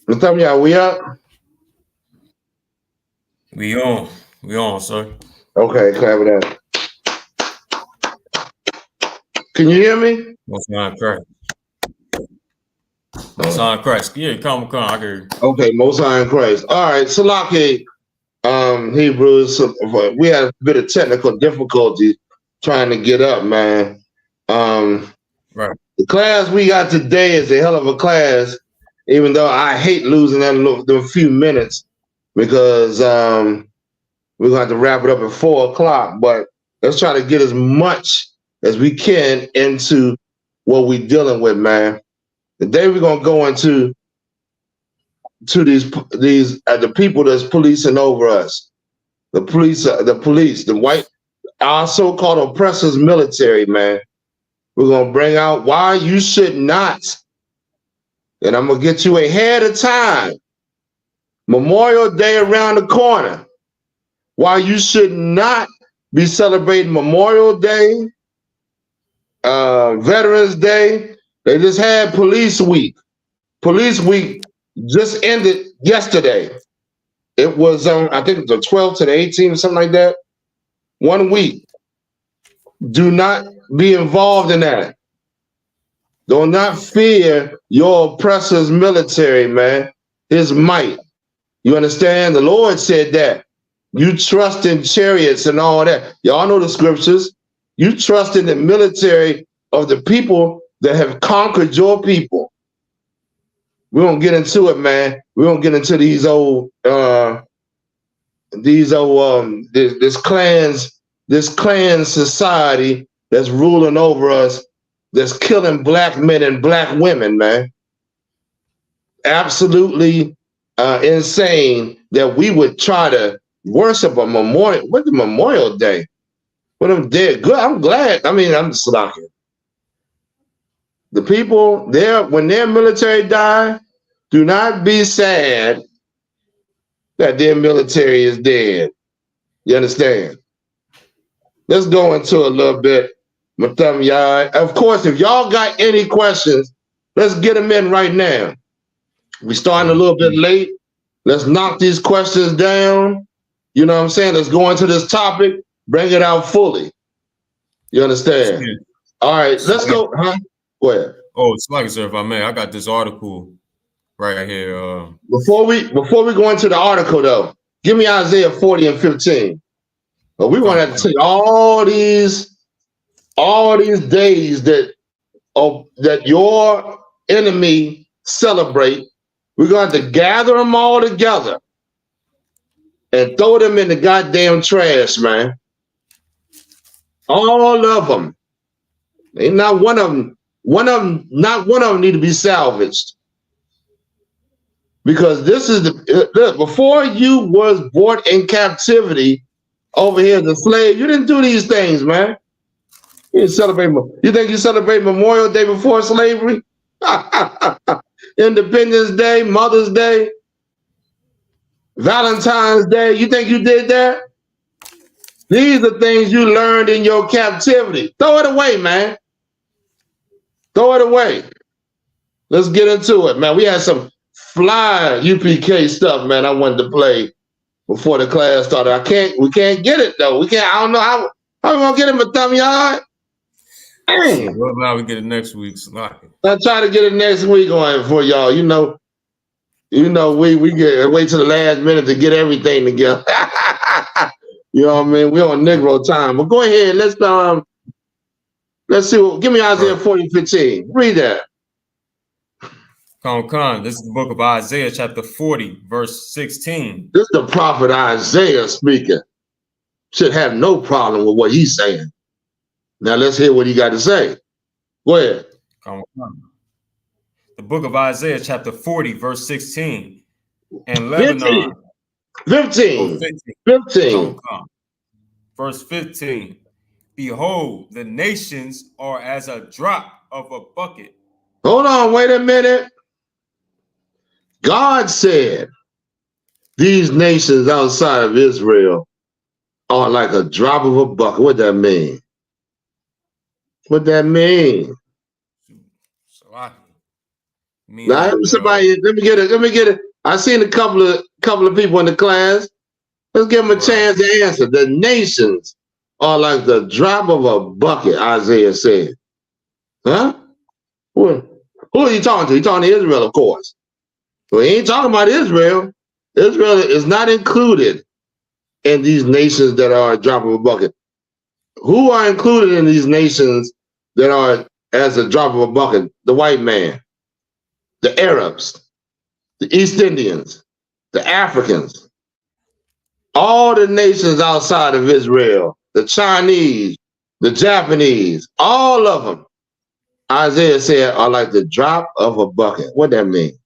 What's up, y'all? We up? We on. We on, sir. Okay, clap it up. Can you hear me? Most High Christ. Most High Christ. Yeah, come. I can hear you. Okay, Most High in Christ. All right, Salaki, Hebrews. We had a bit of technical difficulty trying to get up, man. Right. The class we got today is a hell of a class, even though I hate losing them few minutes because we're going to have to wrap it up at 4 o'clock. But let's try to get as much as we can into what we're dealing with, man. Today we're going to go into these the people that's policing over us, the police, the white, our so-called oppressors, military, man. We're gonna bring out why you should not, and I'm gonna get you ahead of time. Memorial Day around the corner. Why you should not be celebrating Memorial Day, Veterans Day. They just had Police Week. Police Week just ended yesterday. It was I think the 12th to the 18th, something like that. 1 week. Do not be involved in that. Do not fear your oppressor's military, man. His might. You understand? The Lord said that. You trust in chariots and all that. Y'all know the scriptures. You trust in the military of the people that have conquered your people. We don't get into it, man. We don't get into this clan society that's ruling over us, that's killing black men and black women, man. Absolutely insane that we would try to worship a memorial. What's the Memorial Day? When I'm dead, good. I'm glad. I mean, I'm just slacking. The people there, when their military die, do not be sad that their military is dead. You understand? Let's go into a little bit. Of course, if y'all got any questions, let's get them in right now. We're starting a little bit late. Let's knock these questions down. You know what I'm saying? Let's go into this topic, bring it out fully. You understand? Yeah. All right, let's go. Huh? Go ahead. Oh, it's like, sir, if I may, I got this article right here. Before we go into the article, though, give me Isaiah 40 and 15. But we want to have to take all these days that your enemy celebrate. We're going to have to gather them all together and throw them in the goddamn trash, man. All of them. Ain't not one of them. Not one of them need to be salvaged. Because this is before you was brought in captivity over here as a slave, you didn't do these things, man. You didn't celebrate. You think you celebrate Memorial Day before slavery? Independence Day, Mother's Day, Valentine's Day. You think you did that? These are things you learned in your captivity. Throw it away, man. Throw it away. Let's get into it, man. We had some fly UPK stuff, man. I wanted to play before the class started. We can't get it though. We can't. I don't know how we gonna get it, but thumb yard. Well, now we get it next week. I'll try to get it next week on for y'all. You know, we get wait till the last minute to get everything together. You know what I mean? We on Negro time. But go ahead. Let's see. Give me Isaiah 40:15. Read that. Con. This is the book of Isaiah, chapter 40, verse 16. This is the prophet Isaiah speaking. Should have no problem with what he's saying. Now let's hear what he got to say. Go ahead. The book of Isaiah, chapter 40, verse 16. And Lebanon. 15. Verse 15. Behold, the nations are as a drop of a bucket. Hold on, wait a minute. God said these nations outside of Israel are like a drop of a bucket. What that mean? What that mean? Now, Meaning, somebody, let me get it. Let me get it. I seen a couple of people in the class. Let's give them a right. chance to answer. The nations are like the drop of a bucket, Isaiah said. Huh? Who are you talking to? He talking to Israel, of course. So he ain't talking about Israel. Israel is not included in these nations that are a drop of a bucket. Who are included in these nations that are as a drop of a bucket? The white man, the Arabs, the East Indians, the Africans, all the nations outside of Israel, the Chinese, the Japanese, all of them, Isaiah said, are like the drop of a bucket. What that mean?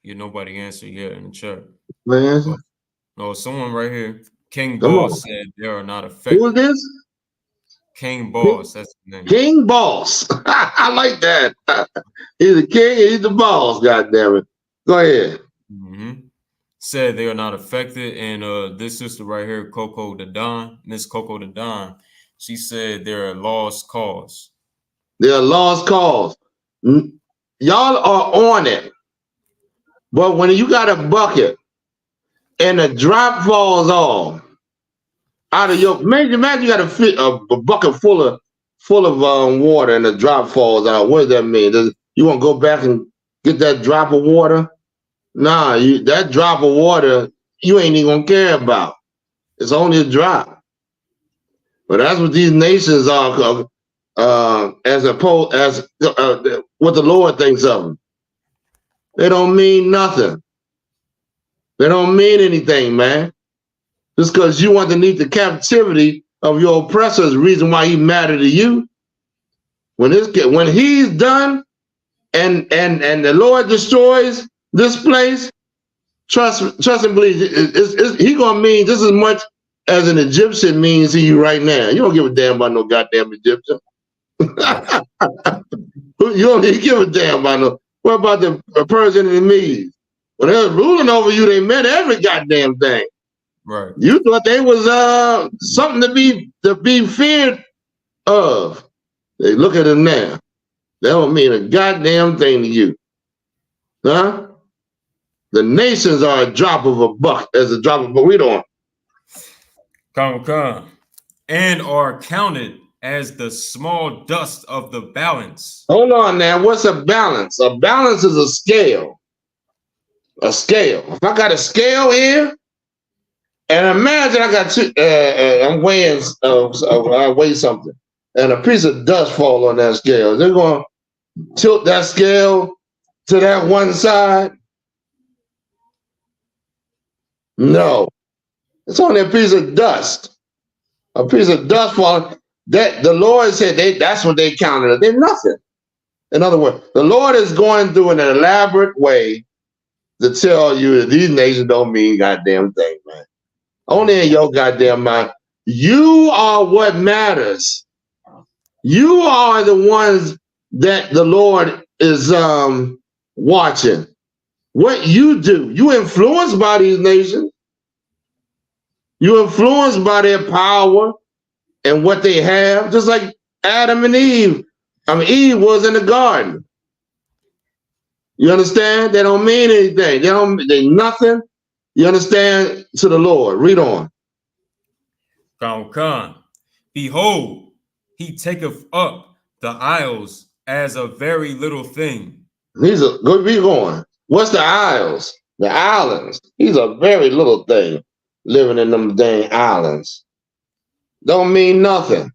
Nobody answered yet in the chat. Man, But, no, someone right here, King come Boss on. said they are not Who is affected. this? King Boss, that's the name. King Boss. I like that. He's the king and he's the boss, goddamn it. Go ahead. Mm-hmm. Said they are not affected. And this sister right here, Coco the Don, Miss Coco the Don, she said they're a lost cause. They're a lost cause. Y'all are on it. But when you got a bucket and a drop falls off out of your, imagine you got a bucket full of water and a drop falls out. What does that mean? You want to go back and get that drop of water? Nah, that drop of water you ain't even gonna care about. It's only a drop. But that's what these nations are, as opposed as what the Lord thinks of them. They don't mean nothing. They don't mean anything, man. Just because you want to meet the captivity of your oppressor is the reason why he matter to you. When he's done and the Lord destroys this place, trust and believe he gonna mean just as much as an Egyptian means to you right now. You don't give a damn about no goddamn Egyptian. You don't even give a damn about no. What about the Persian and the Medes? When they was ruling over you, they meant every goddamn thing. Right. You thought they was something to be feared of. They look at them now. That don't mean a goddamn thing to you. Huh? The nations are a drop of a buck, as a drop of a read on. Come. And are counted as the small dust of the balance. Hold on now. What's a balance? A balance is a scale. A scale. If I got a scale here, and imagine I got I'm weighing, I weigh something, and a piece of dust fall on that scale. They're going to tilt that scale to that one side? No. It's only a piece of dust. A piece of dust falling. That the Lord said that's what they counted. They're nothing. In other words, the Lord is going through in an elaborate way to tell you that these nations don't mean goddamn thing, man. Only in your goddamn mind. You are what matters. You are the ones that the Lord is watching. What you do, you influenced by these nations. You influenced by their power and what they have, just like Adam and Eve. Eve was in the garden. You understand? They don't mean anything. They nothing. You understand? To the Lord. Read on. Come. Behold, he taketh up the isles as a very little thing. Go be going. What's the isles? The islands. He's a very little thing living in them dang islands. Don't mean nothing.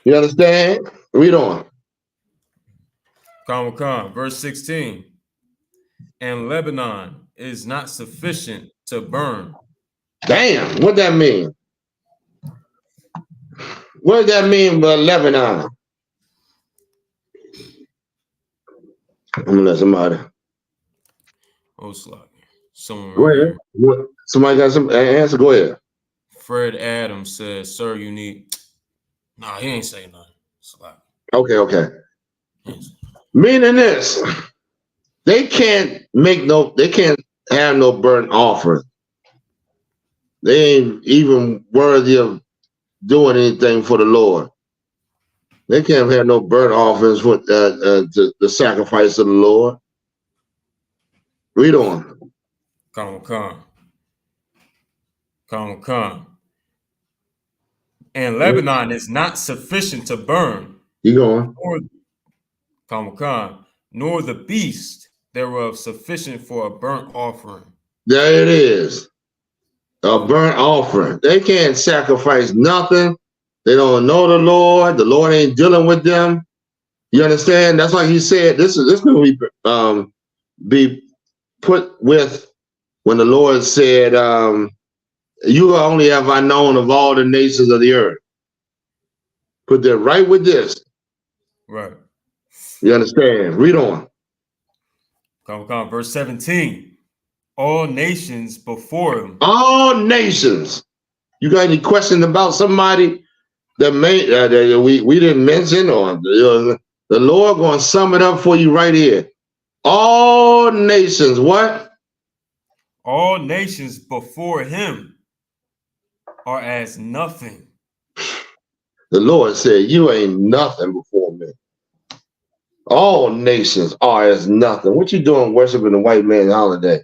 You understand? Read on. Come. Verse 16. And Lebanon is not sufficient to burn. Damn, what that mean? What does that mean by Lebanon? I'm gonna let somebody. Oh, slug. Someone Go right ahead. here. Somebody got some answer? Go ahead. Fred Adams says, "Sir, you need." Nah, he ain't say nothing. Slug. Okay. Meaning this, they can't have no burnt offering. They ain't even worthy of doing anything for the Lord. They can't have no burnt offerings with the sacrifice of the Lord. Read on. Come. And Lebanon is not sufficient to burn. You going? Nor the beast thereof sufficient for a burnt offering. There it is. A burnt offering. They can't sacrifice nothing. They don't know the Lord. The Lord ain't dealing with them. You understand? That's why he said this will be put with when the Lord said, you only have I known of all the nations of the earth. Put that right with this. Right. You understand? Read on. Come. Verse 17. All nations before him. All nations. You got any questions about somebody that we didn't mention, or the Lord going to sum it up for you right here? All nations, what? All nations before him are as nothing. The Lord said, you ain't nothing before me. All nations are as nothing. What you doing worshiping the white man's holiday?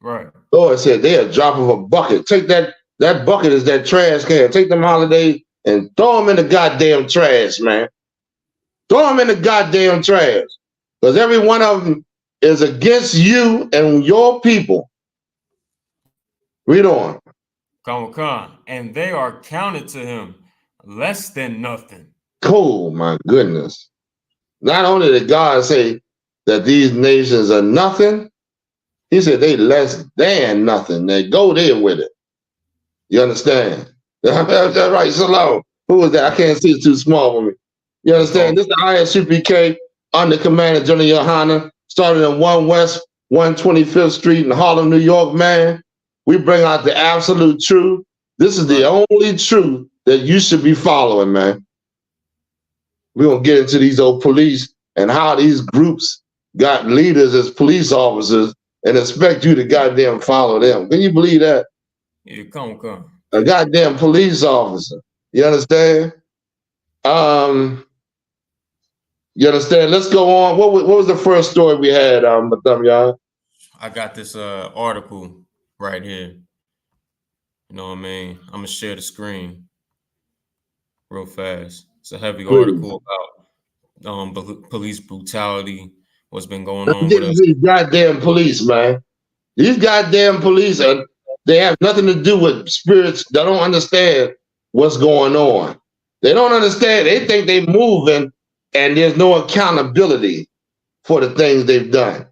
Right. Lord said, they're a drop of a bucket. Take that bucket is that trash can. Take them holidays and throw them in the goddamn trash, man. Throw them in the goddamn trash. Because every one of them is against you and your people. Read on. Come. And they are counted to him less than nothing. Cool, my goodness. Not only did God say that these nations are nothing, he said they less than nothing. They go there with it. You understand? That's right, Shalom. Who was that? I can't see, it's too small for me. You understand? This is the ISUPK under Commander General Yohana, started in 1 West 125th Street in Harlem, New York, man. We bring out the absolute truth. This is the only truth that you should be following, man. We're going to get into these old police and how these groups got leaders as police officers and expect you to goddamn follow them. Can you believe that? Yeah, come. A goddamn police officer. You understand? You understand? Let's go on. What was the first story we had, y'all? I got this article right here. You know what I mean? I'm gonna share the screen real fast. It's a heavy article about police brutality, what's been going on with us. These goddamn police, man. These goddamn police they have nothing to do with spirits. They don't understand what's going on. They don't understand. They think they're moving and there's no accountability for the things they've done.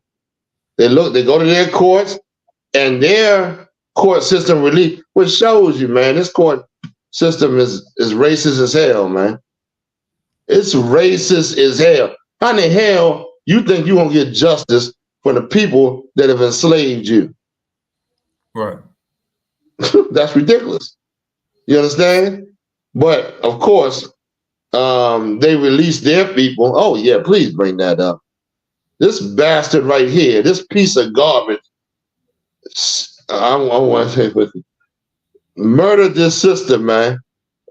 They go to their courts and their court system which shows you, man, this court system is racist as hell, man. It's racist as hell. How in the hell you think you're going to get justice for the people that have enslaved you? Right. That's ridiculous. You understand? But of course, they released their people. Oh yeah, please bring that up. This bastard right here, this piece of garbage. I want to say with you, murdered this sister, man.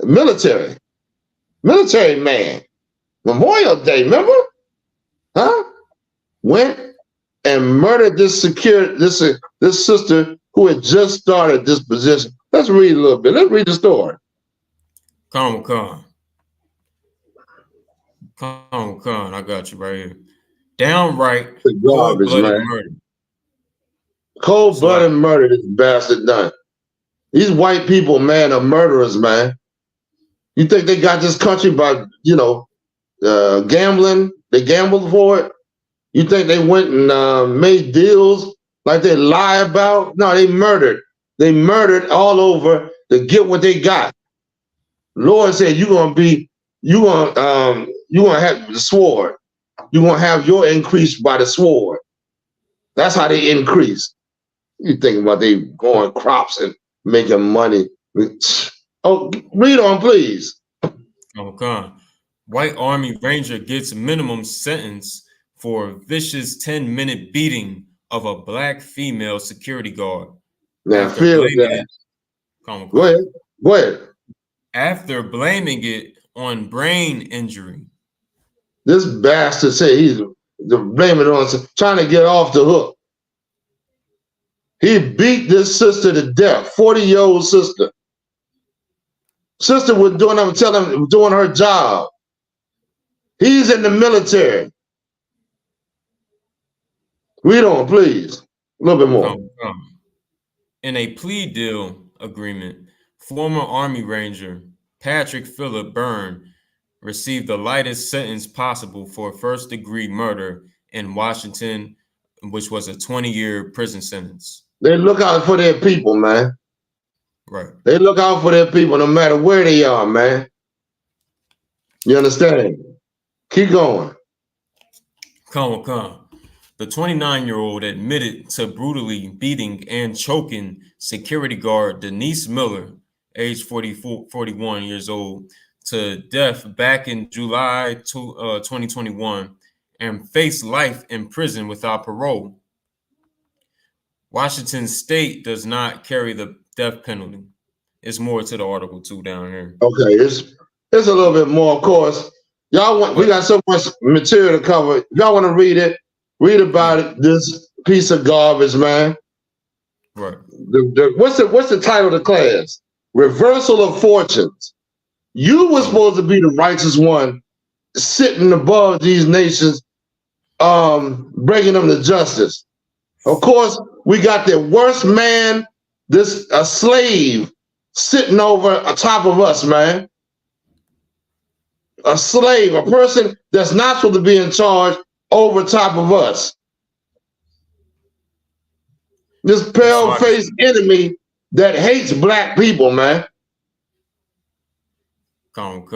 Military man. Memorial Day, remember? Huh? Went and murdered this sister who had just started this position. Let's read a little bit. Let's read the story. Come. I got you right here. Downright cold-blooded murder. Cold-blooded murder, this bastard done. These white people, man, are murderers, man. You think they got this country by, gambling? They gambled for it? You think they went and made deals like they lie about? No, they murdered. They murdered all over to get what they got. Lord said, you're gonna have the sword. You're gonna have your increase by the sword. That's how they increase. You think about they growing crops and making money. Oh, read on, please. Okay. White Army Ranger gets minimum sentence for a vicious 10-minute beating of a black female security guard. Now feel that. Go ahead. After blaming it on brain injury. This bastard said he's blaming it on trying to get off the hook. He beat this sister to death, 40-year-old sister. Sister was doing, I'm telling him, doing her job. He's in the military. Read on, please. A little bit more. In a plea deal agreement, former Army Ranger Patrick Philip Byrne received the lightest sentence possible for first-degree murder in Washington, which was a 20-year prison sentence. They look out for their people, man. Right. They look out for their people no matter where they are, man. You understand? Keep going. Come. The 29-year-old admitted to brutally beating and choking security guard Denise Miller, age 41 years old, to death back in July 2021 and faced life in prison without parole. Washington State does not carry the death penalty. It's more to the article too down here. Okay, it's a little bit more, of course. Y'all want, we got so much material to cover. Y'all want to read it? Read about it. This piece of garbage, man. Right. What's the title of the class? Reversal of Fortunes. You were supposed to be the righteous one, sitting above these nations, bringing them to justice. Of course, we got the worst man, a slave, sitting over top of us, man. A slave, a person that's not supposed to be in charge over top of us. This pale-faced enemy that hates black people, man. Come.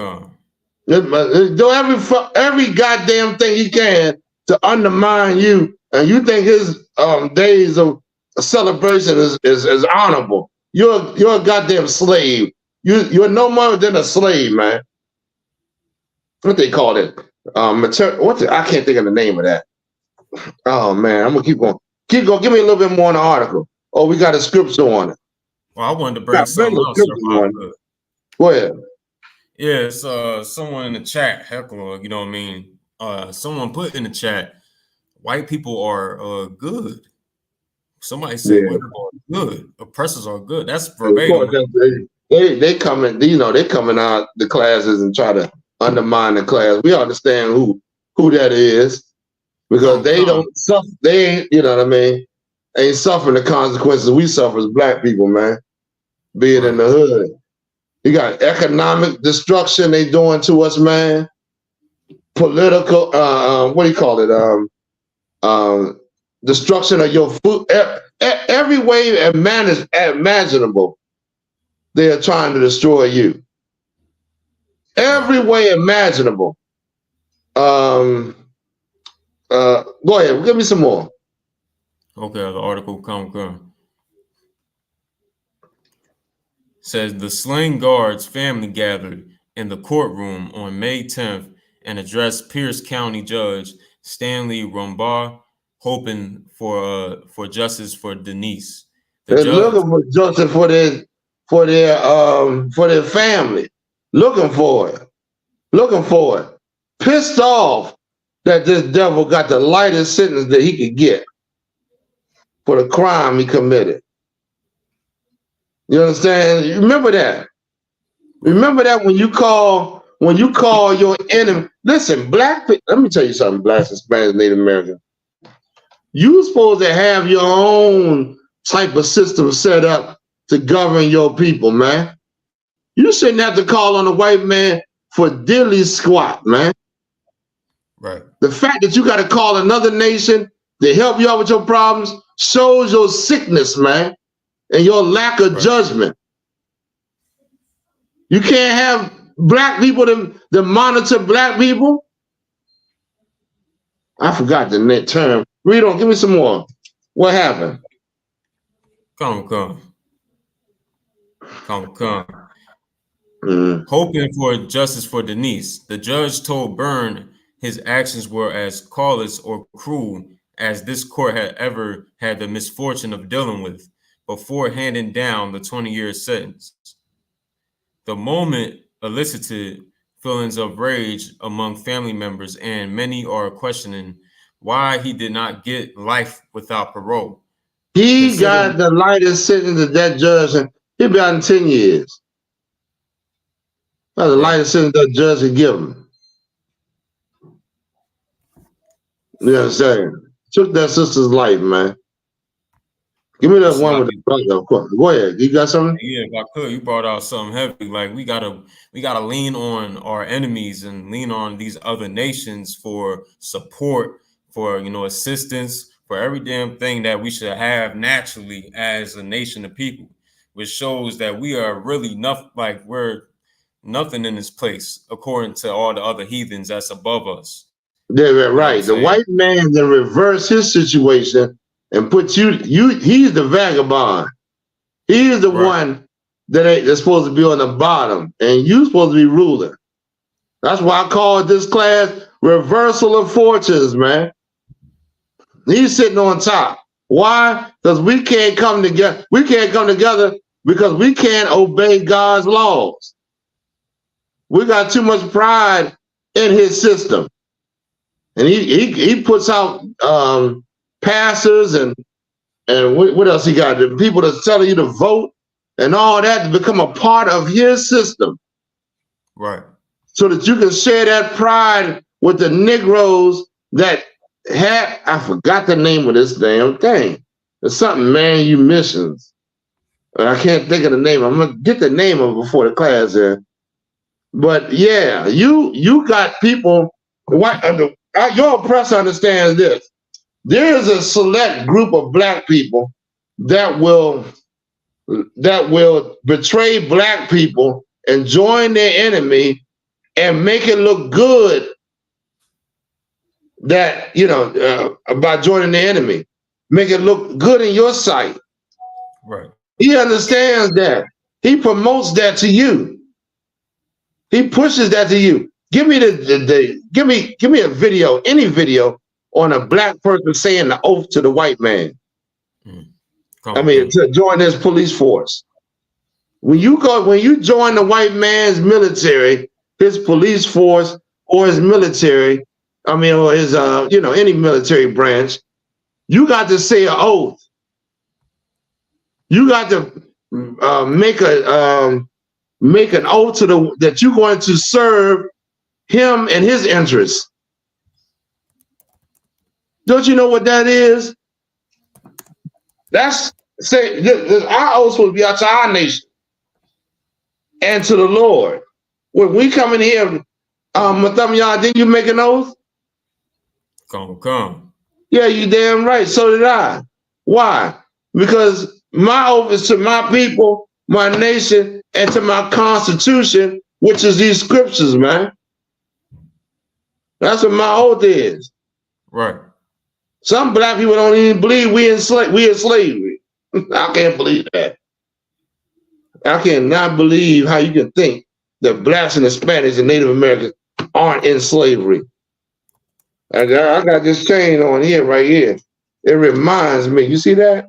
Do every goddamn thing he can to undermine you, and you think his days of celebration is honorable. You're a goddamn slave. You're no more than a slave, man. What they call it? I can't think of the name of that. Oh man, I'm gonna keep going. Keep going. Give me a little bit more on the article. Oh, we got a scripture on it. Well, I wanted to bring something else. Go ahead. Yeah, it's someone in the chat, heckler, you know what I mean? Someone put in the chat, white people are good. Somebody said white people are good. Oppressors are good. That's verbatim. They coming, they coming out the classes and try to undermine the class. We understand who that is because they don't suffer. They ain't, you know what I mean? Ain't suffering the consequences we suffer as black people, man. Being in the hood. You got economic destruction they doing to us, man. Political, what do you call it? Destruction of your food. Every way imaginable, they are trying to destroy you. Every way imaginable. Go ahead, give me some more. Okay, the article come. Says the slain guard's family gathered in the courtroom on May 10th and addressed Pierce County Judge Stanley Rumbaugh, hoping for justice for Denise. They're looking for justice for their family. Looking for it. Pissed off that this devil got the lightest sentence that he could get for the crime he committed. You understand? Remember that. Remember that when you call your enemy. Listen, black people, let me tell you something, blacks, Hispanics, Native Americans. You're supposed to have your own type of system set up to govern your people, man. You shouldn't have to call on a white man for dilly squat, man. Right. The fact that you got to call another nation to help you out with your problems shows your sickness, man. And your lack of judgment. You can't have black people to monitor black people. I forgot the term. Read on, give me some more. What happened? Come. Hoping for justice for Denise, the judge told Byrne his actions were as callous or cruel as this court had ever had the misfortune of dealing with, before handing down the 20-year sentence. The moment elicited feelings of rage among family members, and many are questioning why he did not get life without parole. He got the lightest sentence that that judge, and he'll be out in 10 years. That's the lightest sentence that judge can give him. You know what I'm saying? Took that sister's life, man. Give me that one with the brother, of course. Go ahead. You got something? Yeah, if I could, you brought out something heavy. Like we gotta lean on our enemies and lean on these other nations for support, for assistance, for every damn thing that we should have naturally as a nation of people, which shows that we are really nothing. Like we're nothing in this place according to all the other heathens that's above us. Yeah, right. The white man then reverse his situation and put he's the vagabond. He's the one that's supposed to be on the bottom, and you're supposed to be ruling. That's why I call this class reversal of fortunes, man. He's sitting on top. Why? Because we can't come together. We can't come together because we can't obey God's laws. We got too much pride in his system. And he puts out pastors and what else he got? The people that's telling you to vote and all that to become a part of his system. Right. So that you can share that pride with the Negroes that had, I forgot the name of this damn thing. It's something Man U Missions. I can't think of the name. I'm gonna get the name of it before the class there. But yeah, you got people, your press understands this. There is a select group of black people that will betray black people and join their enemy and make it look good that, by joining the enemy. Make it look good in your sight. Right. He understands that. He promotes that to you. He pushes that to you. Give me give me a video, any video on a black person saying the oath to the white man. To join this police force. When you join the white man's military, his police force or his military, or his any military branch, you got to say an oath. You got to make an oath that you're going to serve him and his interests. Don't you know what that is? Our oath supposed to be out to our nation and to the Lord. When we come in here, Matham, didn't you make an oath? Come. Yeah, you damn right. So did I. Why? Because my oath is to my people, my nation, and to my constitution, which is these scriptures, man. That's what my oath is. Right. Some black people don't even believe we in slavery. I can't believe that. I cannot believe how you can think that blacks and Hispanics and Native Americans aren't in slavery. I got this chain on here, right here. It reminds me, you see that?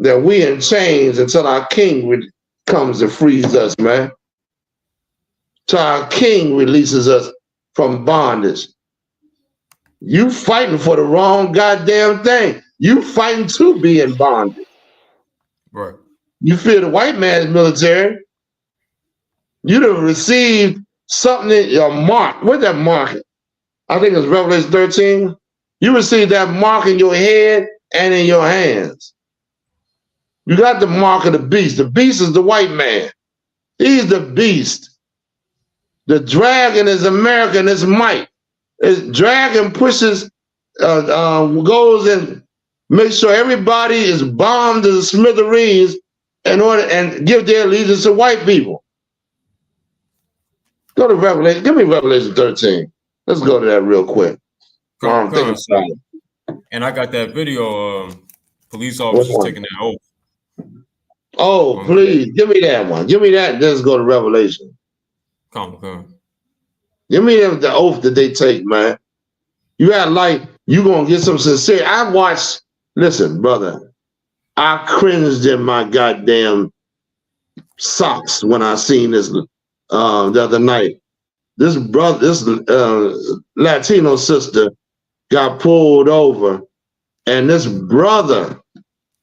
That we in chains until our king comes to freeze us, man. Till our king releases us from bondage. You fighting for the wrong goddamn thing. You fighting to be in bondage. Right. You feel the white man's military. You done received something in your mark. What's that mark? I think it's Revelation 13. You received that mark in your head and in your hands. You got the mark of the beast. The beast is the white man. He's the beast. The dragon is America and its might. Dragon pushes, goes and makes sure everybody is bombed to the smithereens in order and give their allegiance to white people. Go to Revelation. Give me Revelation 13. Let's go to that real quick. And I got that video. Police officers taking that oath. Oh, please give me that one. Give me that. Let's go to Revelation. Come. Give me the oath that they take, man. You act like you gonna get some sincere. I watched. Listen, brother. I cringed in my goddamn socks when I seen this the other night. this Latino sister got pulled over, and this brother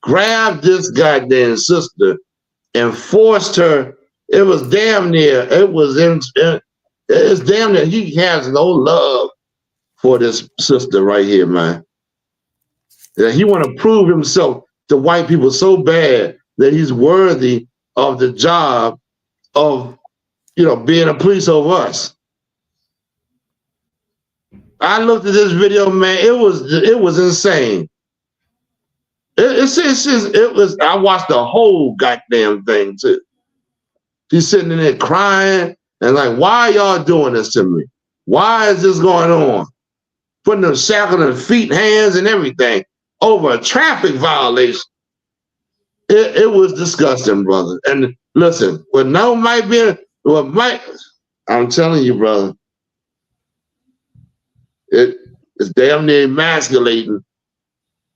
grabbed this goddamn sister and forced her. It was damn near. It's damn near. He has no love for this sister right here, man. That he want to prove himself to white people so bad that he's worthy of the job of, being a police over us. I looked at this video, man. It was insane. It was. I watched the whole goddamn thing too. She's sitting in there crying and like, why are y'all doing this to me? Why is this going on? Putting them shackles in feet, hands, and everything over a traffic violation. It was disgusting, brother. And listen, I'm telling you, brother, it's damn near emasculating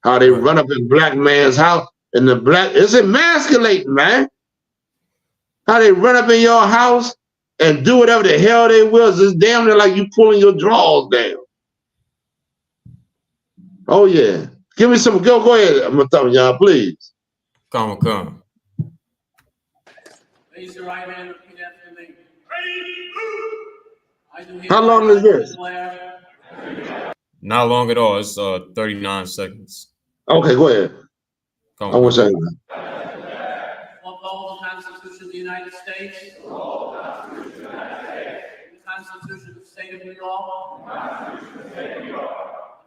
how they run up in black man's house. And it's emasculating, man. How they run up in your house and do whatever the hell they will. It's damn near like you pulling your drawers down. Oh yeah. Give me some, go ahead, I'm gonna tell y'all, please. Come. Raise your right hand and repeat after me. How long is this? Not long at all. It's 39 seconds. Okay, go ahead. I wish I knew. Uphold the Constitution of the United States. The Constitution of the State of New York.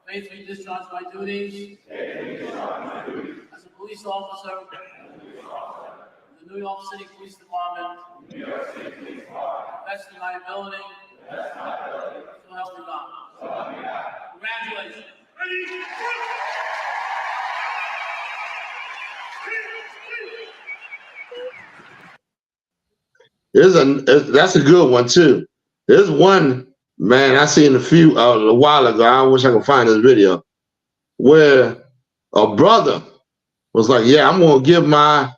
Faithfully discharge my duties as a police officer of the New York City Police Department. Best of my ability. So help me God. Congratulations. That's a good one too. There's one, man, I seen a while ago. I wish I could find this video where a brother was like, yeah, I'm gonna give my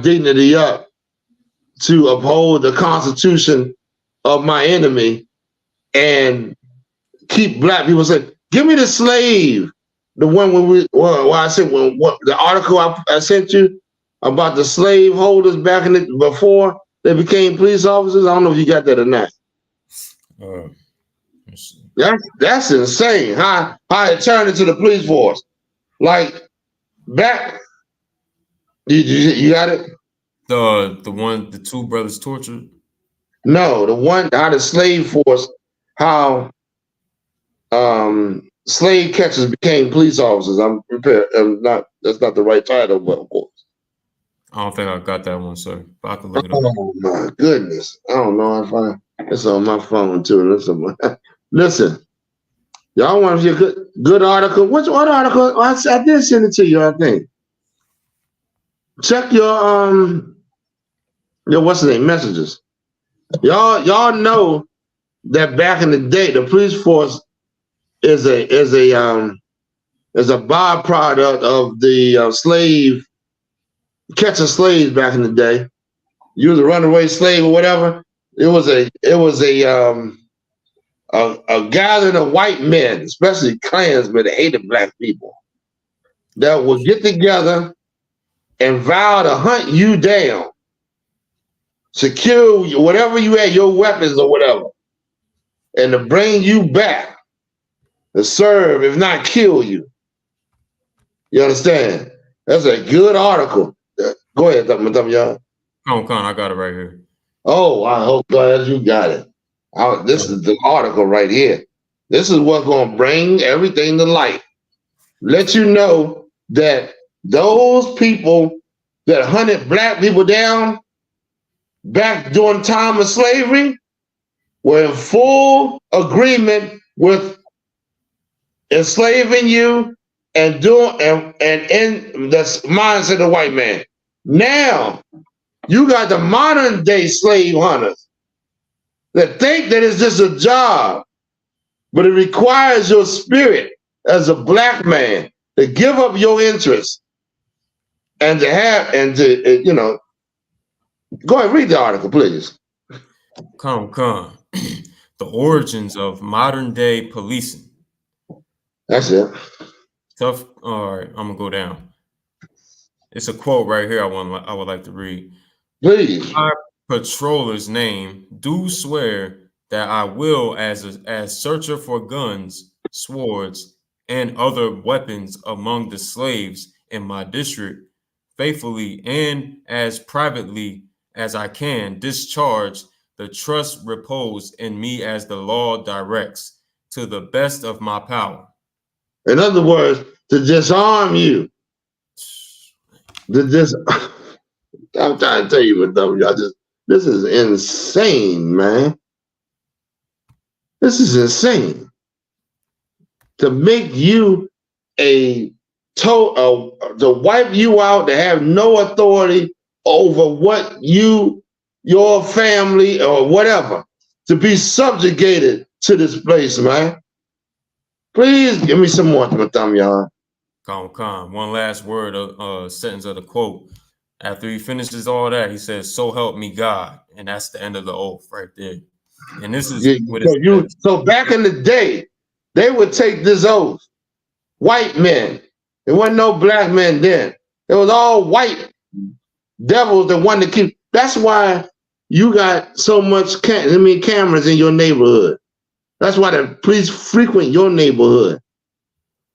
dignity up to uphold the Constitution of my enemy and keep black people. Say, give me the slave. The one the article I sent you about the slave holders back before they became police officers. I don't know if you got that or not. That's insane. How it turned into the police force. Like back, you got it. The two brothers tortured. No, the one how the slave force, how slave catchers became police officers. That's not the right title, but of course. I don't think I got that one, sir. But I can look it up. Oh my goodness. I don't know if it's on my phone too. Listen, y'all want to see a good article? What article? I did send it to you, I think. Check your what's the name messages. Y'all know that back in the day, the police force is a byproduct of the catching slaves back in the day. You was a runaway slave or whatever. It was a gathering of white men, especially Klansmen that hated black people, that would get together and vow to hunt you down, secure whatever you had, your weapons or whatever, and to bring you back to serve, if not kill you. You understand? That's a good article. Go ahead, y'all. Come on, I got it right here. Oh, I hope glad you got it. This is the article right here. This is what's going to bring everything to light. Let you know that those people that hunted black people down back during time of slavery were in full agreement with enslaving you and in the mindset of the white man. Now, you got the modern day slave hunters that think that it's just a job, but it requires your spirit as a black man to give up your interests and go ahead, read the article, please. Come. The origins of modern day policing. That's it. Tough. All right, I'm gonna go down. It's a quote right here. I would like to read. Please. My patroller's name do swear that I will, as searcher for guns, swords, and other weapons among the slaves in my district, faithfully and as privately as I can discharge the trust reposed in me as the law directs, to the best of my power. In other words, to disarm you. I'm trying to tell you, but this is insane, man. This is insane. To make you to wipe you out, to have no authority over what your family or whatever, to be subjugated to this place, man. Please give me some more, y'all. Calm. One last word, sentence of the quote. After he finishes all that, he says, "So help me God," and that's the end of the oath right there. And this is so back in the day, they would take this oath. White men. There wasn't no black men then. It was all white devils that wanted to keep. That's why you got so much cameras in your neighborhood. That's why the police frequent your neighborhood.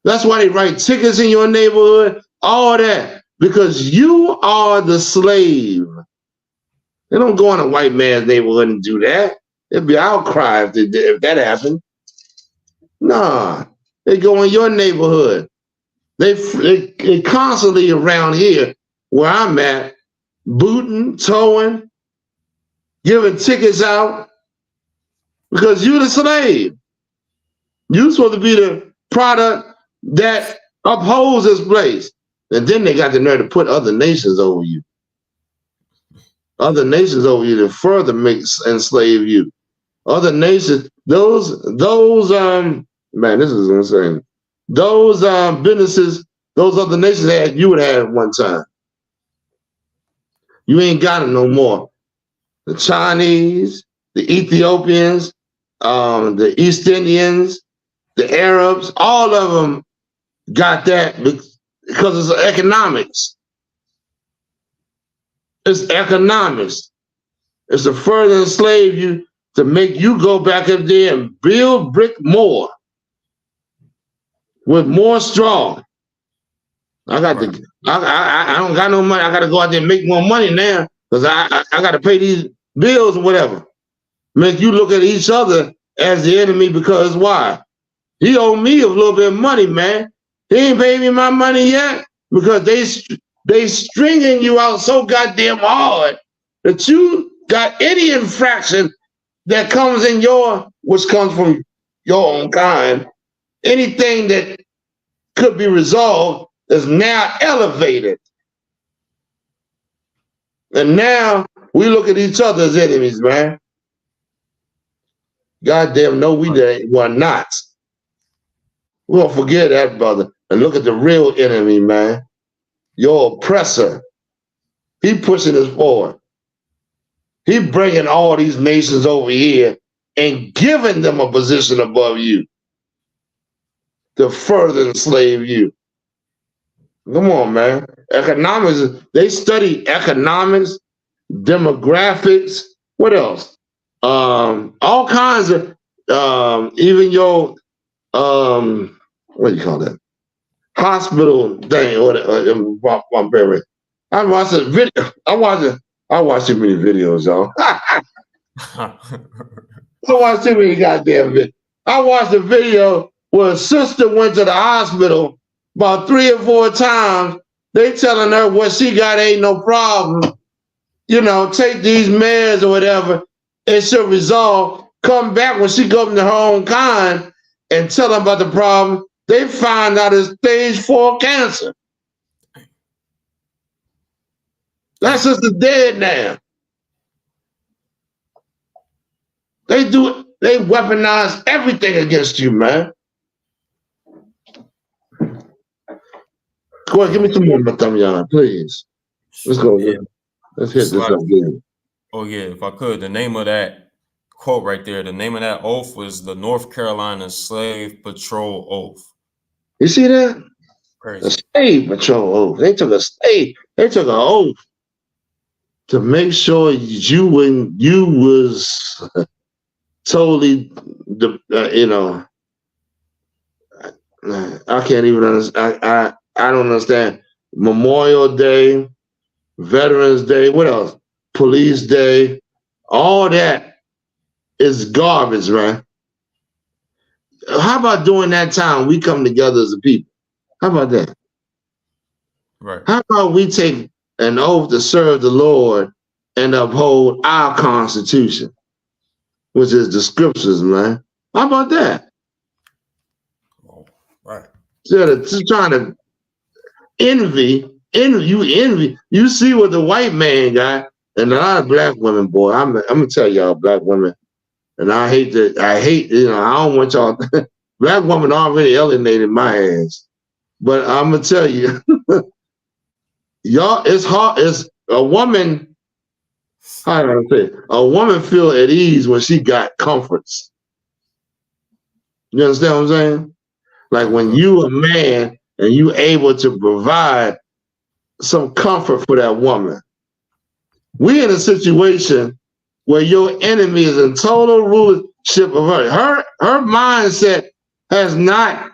That's why they write tickets in your neighborhood, all that, because you are the slave. They don't go in a white man's neighborhood and do that. It'd be outcry if that happened. Nah, they go in your neighborhood. They constantly around here where I'm at, booting, towing, giving tickets out, because you're the slave. You're supposed to be the product that upholds this place. And then they got the nerve to put other nations over you. Other nations over you to further enslave you. Other nations, those man, this is insane. Those businesses, those other nations that you would have one time. You ain't got it no more. The Chinese, the Ethiopians, the East Indians, the Arabs, all of them got that because it's economics. It's economics. It's to further enslave you, to make you go back up there and build brick more with more straw. I don't got no money. I got to go out there and make more money now because I got to pay these bills or whatever. Make you look at each other as the enemy because why? He owed me a little bit of money, man. He ain't paid me my money yet because they stringing you out so goddamn hard that you got any infraction that comes which comes from your own kind, anything that could be resolved is now elevated. And now we look at each other as enemies, man. Goddamn, no, we were not. We don't forget that, brother, and look at the real enemy, man. Your oppressor. He pushing us forward. He bringing all these nations over here and giving them a position above you to further enslave you. Come on, man. Economics, they study economics, demographics, what else? All kinds of, even your, what do you call that? Hospital thing, or I watched a video. I watched too many videos, y'all. I watched too many goddamn videos. I watched a video where a sister went to the hospital about 3 or 4 times. They telling her what she got ain't no problem. You know, take these meds or whatever. It should resolve. Come back when she goes to her own kind and tell them about the problem. They find out it's stage 4 cancer. That sister's dead now. They weaponize everything against you, man. Go ahead, give me some more Matamyan, please. Let's go. Yeah. Let's hit this up again. Oh yeah, if I could, the name of that quote right there. The name of that oath was the North Carolina Slave Patrol Oath. You see that? Crazy. The slave patrol oath. They took an oath to make sure you was totally I can't even understand. I don't understand. Memorial Day, Veterans Day, what else? Police Day, all that is garbage, man. How about during that time we come together as a people? How about that? Right. How about we take an oath to serve the Lord and uphold our Constitution, which is the scriptures, man? How about that? Oh, right. Instead of just trying to envy. You see what the white man got, and a lot of black women, boy. I'm gonna tell y'all, black women, and I hate, I don't want y'all. Black women already alienated my ass, but I'm gonna tell you, y'all, it's hard. It's a woman. How do I say it? A woman feel at ease when she got comforts. You understand what I'm saying? Like when you a man and you able to provide some comfort for that woman. We're in a situation where your enemy is in total rulership of her. Her mindset has not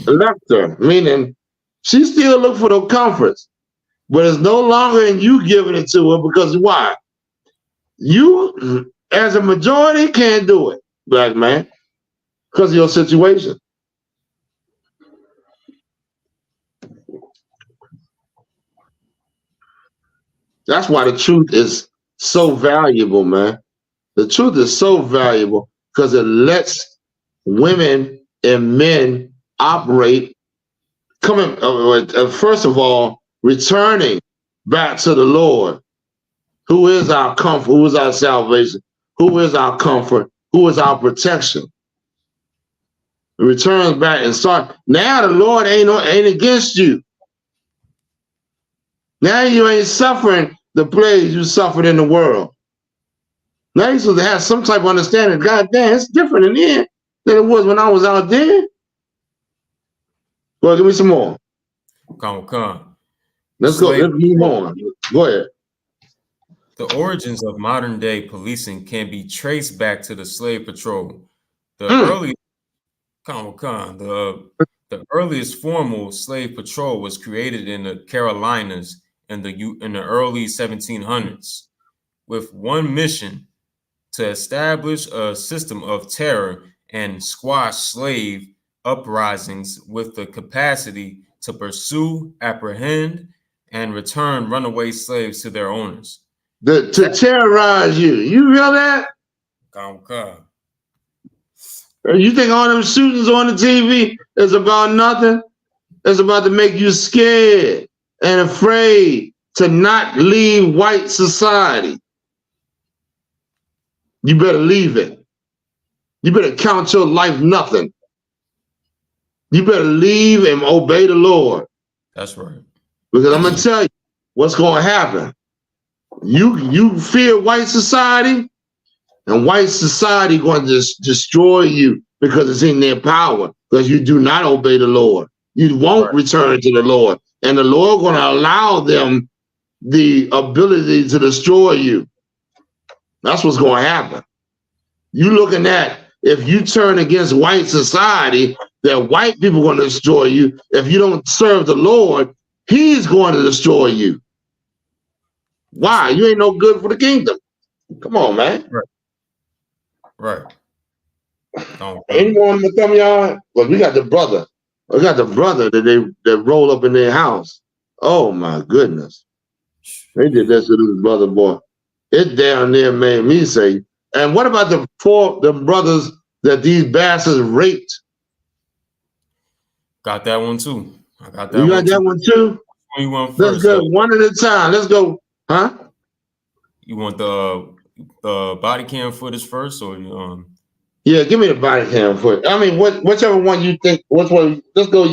left her, meaning she still look for those comforts, but it's no longer in you giving it to her because why? You, as a majority, can't do it, black man, because of your situation. That's why the truth is so valuable, man. The truth is so valuable because it lets women and men operate, coming, first of all, returning back to the Lord, who is our comfort, who is our salvation, who is our comfort, who is our protection. It returns back and start. Now the Lord ain't against you. Now you ain't suffering the plagues you suffered in the world. Now you supposed to have some type of understanding. God damn, it's different in here than it was when I was out there. Well, give me some more. Come. Let's go. Let's move on. Go ahead. The origins of modern day policing can be traced back to the slave patrol. The earliest formal slave patrol was created in the Carolinas in the early 1700s, with one mission: to establish a system of terror and squash slave uprisings with the capacity to pursue, apprehend, and return runaway slaves to their owners. To terrorize you. You feel that? You think all them shootings on the TV is about nothing? It's about to make you scared and afraid to not leave white society. You better leave it. You better count your life nothing. You better leave and obey the Lord. That's right. Because I'm going to tell you what's going to happen. You fear white society, and white society going to destroy you because it's in their power, because you do not obey the Lord. You won't return to the Lord. And the Lord going to allow them the ability to destroy you. That's what's going to happen. You looking at, if you turn against white society, that white people are going to destroy you. If you don't serve the Lord, he's going to destroy you. Why? You ain't no good for the kingdom. Come on, man. Right. Anyone to come, y'all? Well, we got the brother. We got the brother that roll up in their house. Oh my goodness. They did that to this brother, boy. It down there made me say, and what about the brothers that these bastards raped? Got that one too. I got that You one. got that one too? You want first? Let's go one at a time. Let's go. Huh? You want the body cam footage first, or Yeah, give me the body cam footage. I mean, whichever one you think. Which one? Let's go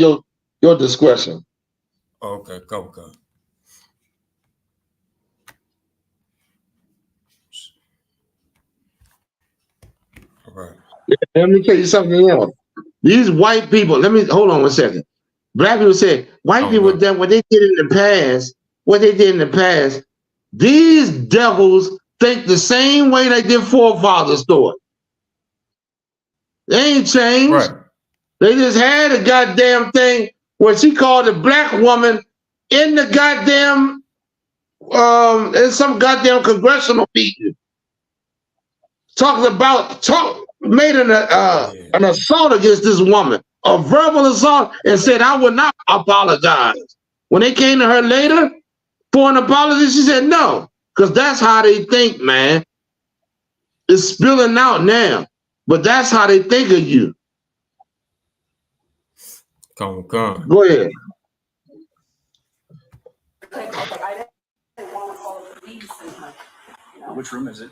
your discretion. Okay, go. Right. Let me tell you something else. These white people, hold on one second. Black people say white people done what they did in the past, these devils think the same way like their forefathers thought. They ain't changed. Right. They just had a goddamn thing where she called a black woman in the goddamn in some goddamn congressional meeting, made an assault against this woman, a verbal assault, and said, I will not apologize. When they came to her later for an apology, she said no, because that's how they think, man. It's spilling out now, but that's how they think of you. Come. Go ahead. Which room is it?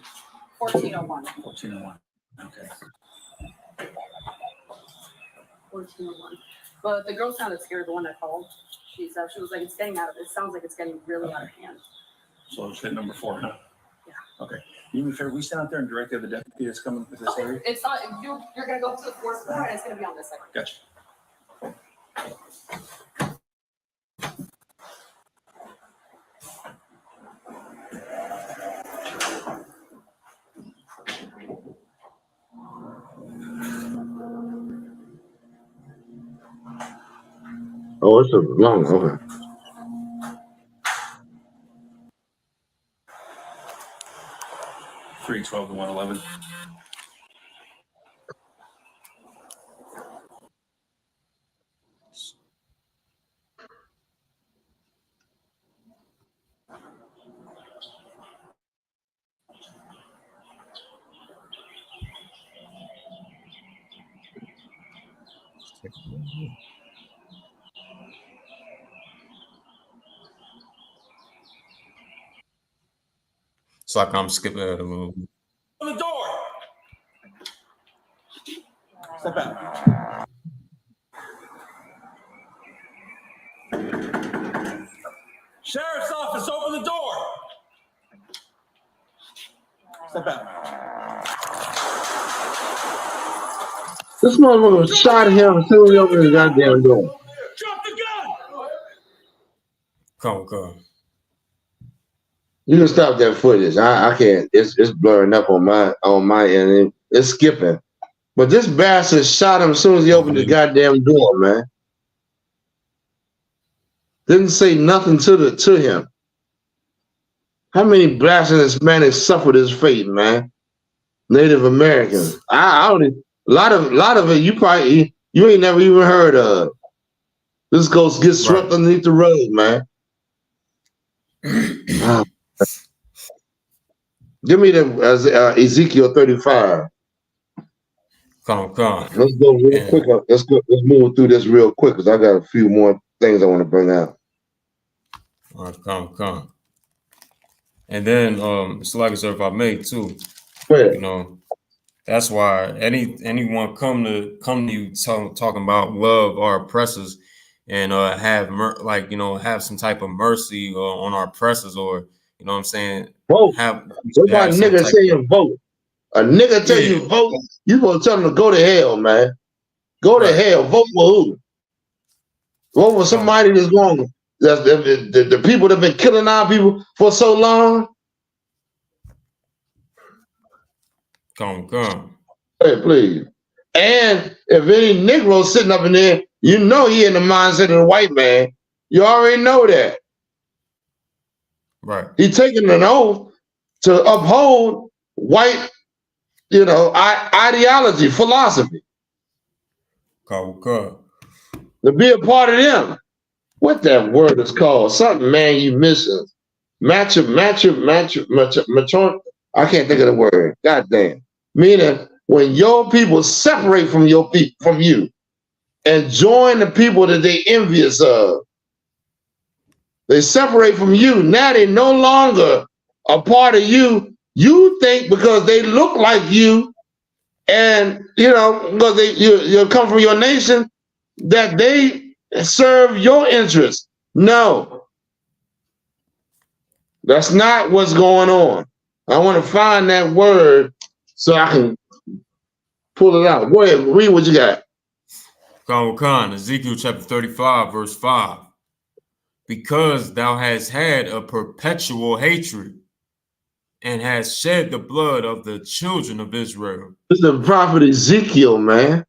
1401. 1401. Okay. 1401. But the girl sounded scared, the one that called. She was like, it sounds like it's getting really out of hand. So it's hit number 4, huh? Yeah. Okay. You mean fair? We stand out there and direct the deputy that's coming to this area? It's not, you're going to go to the 4th floor and it's going to be on this side. Gotcha. Oh, it's a long, okay. $312 to $111. It's like I'm skipping ahead a little bit. On the door. Step out. Sheriff's office, open the door. Step out. This motherfucker shot him and threw him over the goddamn door. Drop the gun. Come. You can stop that footage. I can't. It's blurring up on my end. It's skipping. But this bastard shot him as soon as he opened the goddamn door, man. Didn't say nothing to him. How many blacks and Hispanics suffered this fate, man? Native Americans. A lot of it you ain't never even heard of. This ghost gets swept underneath the rug, man. Give me the Ezekiel 35. Come. Let's go real quick. Let's move through this real quick because I got a few more things I want to bring out. All right, come. And then it's like as if I made too. You know, that's why anyone come to you talking about love our oppressors and have some type of mercy on our oppressors, or you know what I'm saying? Vote. What about nigga saying vote? A nigga tell you vote, you gonna tell them to go to hell, man. Go to hell. Vote for who? Vote for somebody that's going. That's the people that have been killing our people for so long. Come. Hey, please. And if any Negro sitting up in there, you know he in the mindset of the white man. You already know that. Right. He taking an oath to uphold white, ideology, philosophy. Come. To be a part of them. What that word is called? Something, man, you missing. Match. I can't think of the word. God damn. Meaning when your people separate from you and join the people that they envious of. They separate from you. Now they no longer a part of you. You think because they look like you and because you come from your nation that they serve your interests. No. That's not what's going on. I want to find that word so I can Pull it out. Go ahead. Read what you got. Khan, Ezekiel chapter 35, verse 5. Because thou hast had a perpetual hatred and hast shed the blood of the children of Israel. This is the prophet Ezekiel, man.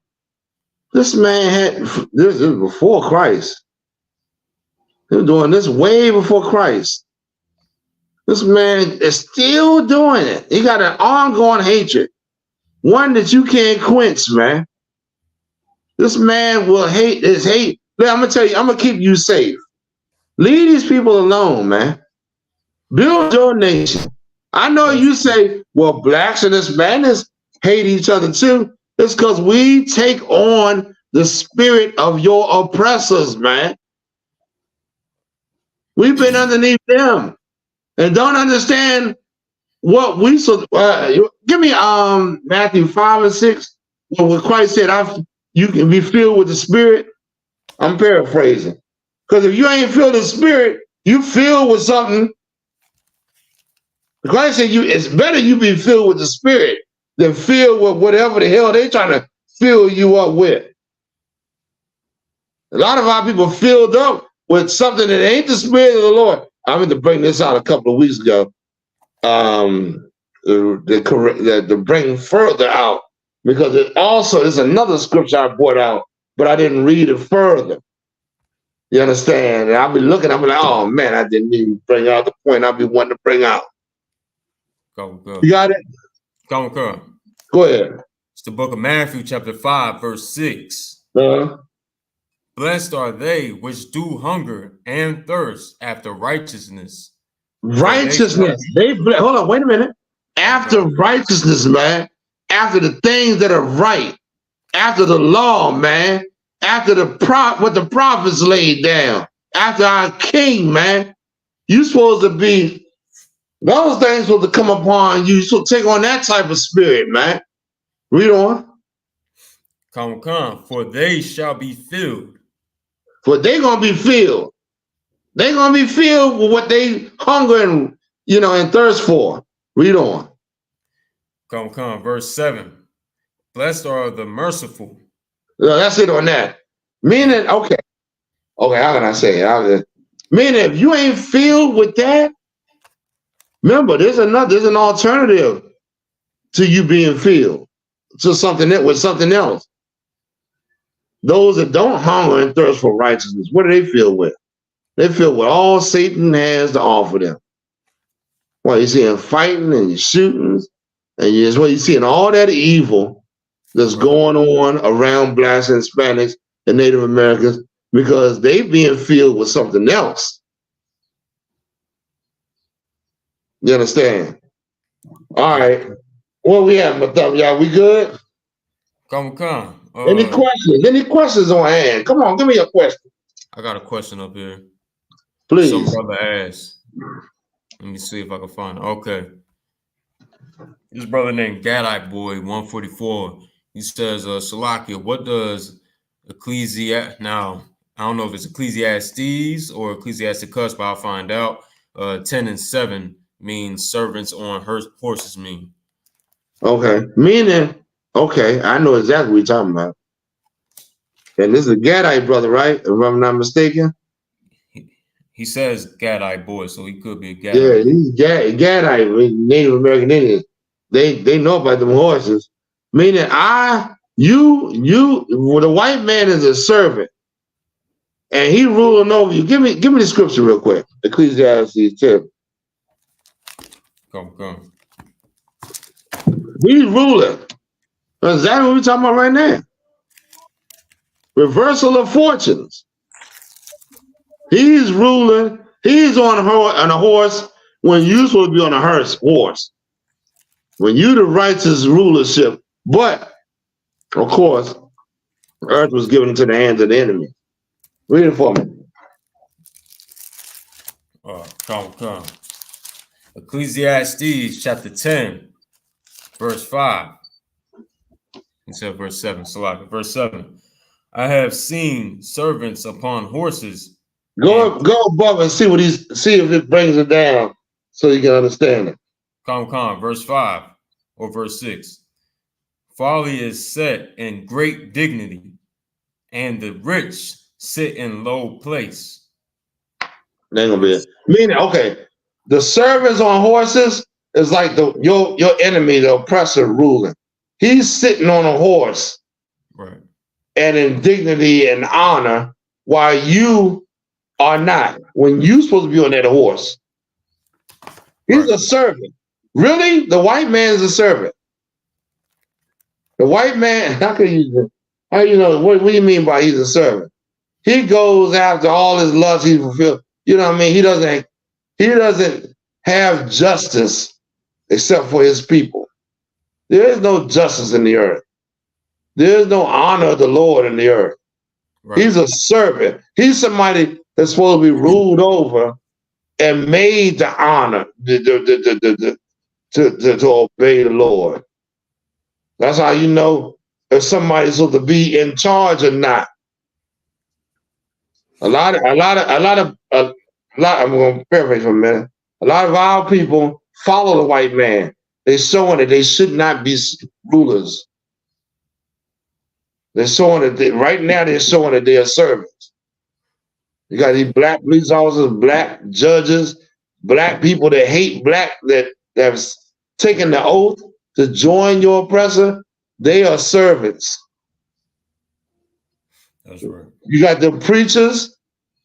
This man had, this is before Christ. He was doing this way before Christ. This man is still doing it. He got an ongoing hatred. One that you can't quench, man. This man will hate his hate. I'm going to tell you, I'm going to keep you safe. Leave these people alone, man. Build your nation. I know you say, well, blacks and Hispanics hate each other too. It's because we take on the spirit of your oppressors, man. We've been underneath them and don't understand what we so. Give me Matthew 5 and 6, where Christ said, "You can be filled with the Spirit." I'm paraphrasing, because if you ain't filled with the Spirit, you filled with something. Christ said, "It's better you be filled with the Spirit than filled with whatever the hell they trying to fill you up with." A lot of our people filled up with something that ain't the Spirit of the Lord. I meant to bring this out a couple of weeks ago. To bring further out, because it also is another scripture I brought out, but I didn't read it further. You understand? And I'll be looking, I'll be like, oh man, I didn't even bring out the point I'll be wanting to bring out. Go. You got it? Go. Go ahead. It's the book of Matthew, chapter 5, verse 6. Blessed are they which do hunger and thirst after righteousness. Righteousness. Hold on, wait a minute. After righteousness, man. After the things that are right. After the law, man. After what the prophets laid down. After our king, man. You supposed to be, those things supposed to come upon you. So take on that type of spirit, man. Read on. Come, for they shall be filled. For they gonna be filled. They're gonna be filled with what they hunger and and thirst for. Read on. Come, verse 7. Blessed are the merciful. That's it on that. Meaning, okay, how can I say it? Meaning, if you ain't filled with that, remember, there's an alternative to you being filled to something else. Those that don't hunger and thirst for righteousness, what do they feel with? They feel with all Satan has to offer them. Well, you see him fighting and you're shooting, and you're seeing all that evil that's going on around blacks and Hispanics and Native Americans, because they being filled with something else. You understand? All right. What we have, y'all? We good? Come. Any questions? Any questions on hand? Come on, give me a question. I got a question up here. Please. Some brother asked. Let me see if I can find it. Okay. This brother named Gadite Boy 144. He says, Salakia, what does now, I don't know if it's Ecclesiastes or Ecclesiasticus, but I'll find out. 10 and 7 means servants on horses mean. Okay. Meaning, okay, I know exactly what you're talking about. And this is a Gadite brother, right? If I'm not mistaken. He says Gadite boy, so he could be a Gadite. Yeah, he's Gadite, Native American Indians. They know about them horses. Meaning, the white man is a servant, and he ruling over you. Give me the scripture real quick. Ecclesiastes 10. Come. He's ruling. That's exactly what we're talking about right now. Reversal of fortunes. He's ruling. He's on a horse when you're supposed to be on a horse. When you the righteous rulership. But, of course, earth was given into the hands of the enemy. Read it for me. Come. Ecclesiastes chapter 10, verse 5. He said verse 7. Salaka. Verse 7. I have seen servants upon horses. Go above and see if it brings it down so you can understand it. Come, verse 5 or verse 6. Folly is set in great dignity, and the rich sit in low place. They ain't gonna be it. Meaning, okay, the servants on horses is like your enemy, the oppressor ruling. He's sitting on a horse, Right. and in dignity and honor, while you are not. When you supposed to be on that horse, he's a servant. Really, the white man is a servant. The white man, how do you know? What do you mean by he's a servant? He goes after all his lusts he fulfilled. You know what I mean? He doesn't have justice except for his people. There is no justice in the earth. There is no honor of the Lord in the earth. Right. He's a servant. He's somebody that's supposed to be ruled over and made to honor, to obey the Lord. That's how you know if somebody's supposed to be in charge or not. A lot. I'm going to paraphrase for a minute. A lot of our people follow the white man. They're showing that they should not be rulers. They're showing that right now they're showing that they are servants. You got these black police officers, black judges, black people that hate black, that have taken the oath to join your oppressor. They are servants. That's right. You got the preachers.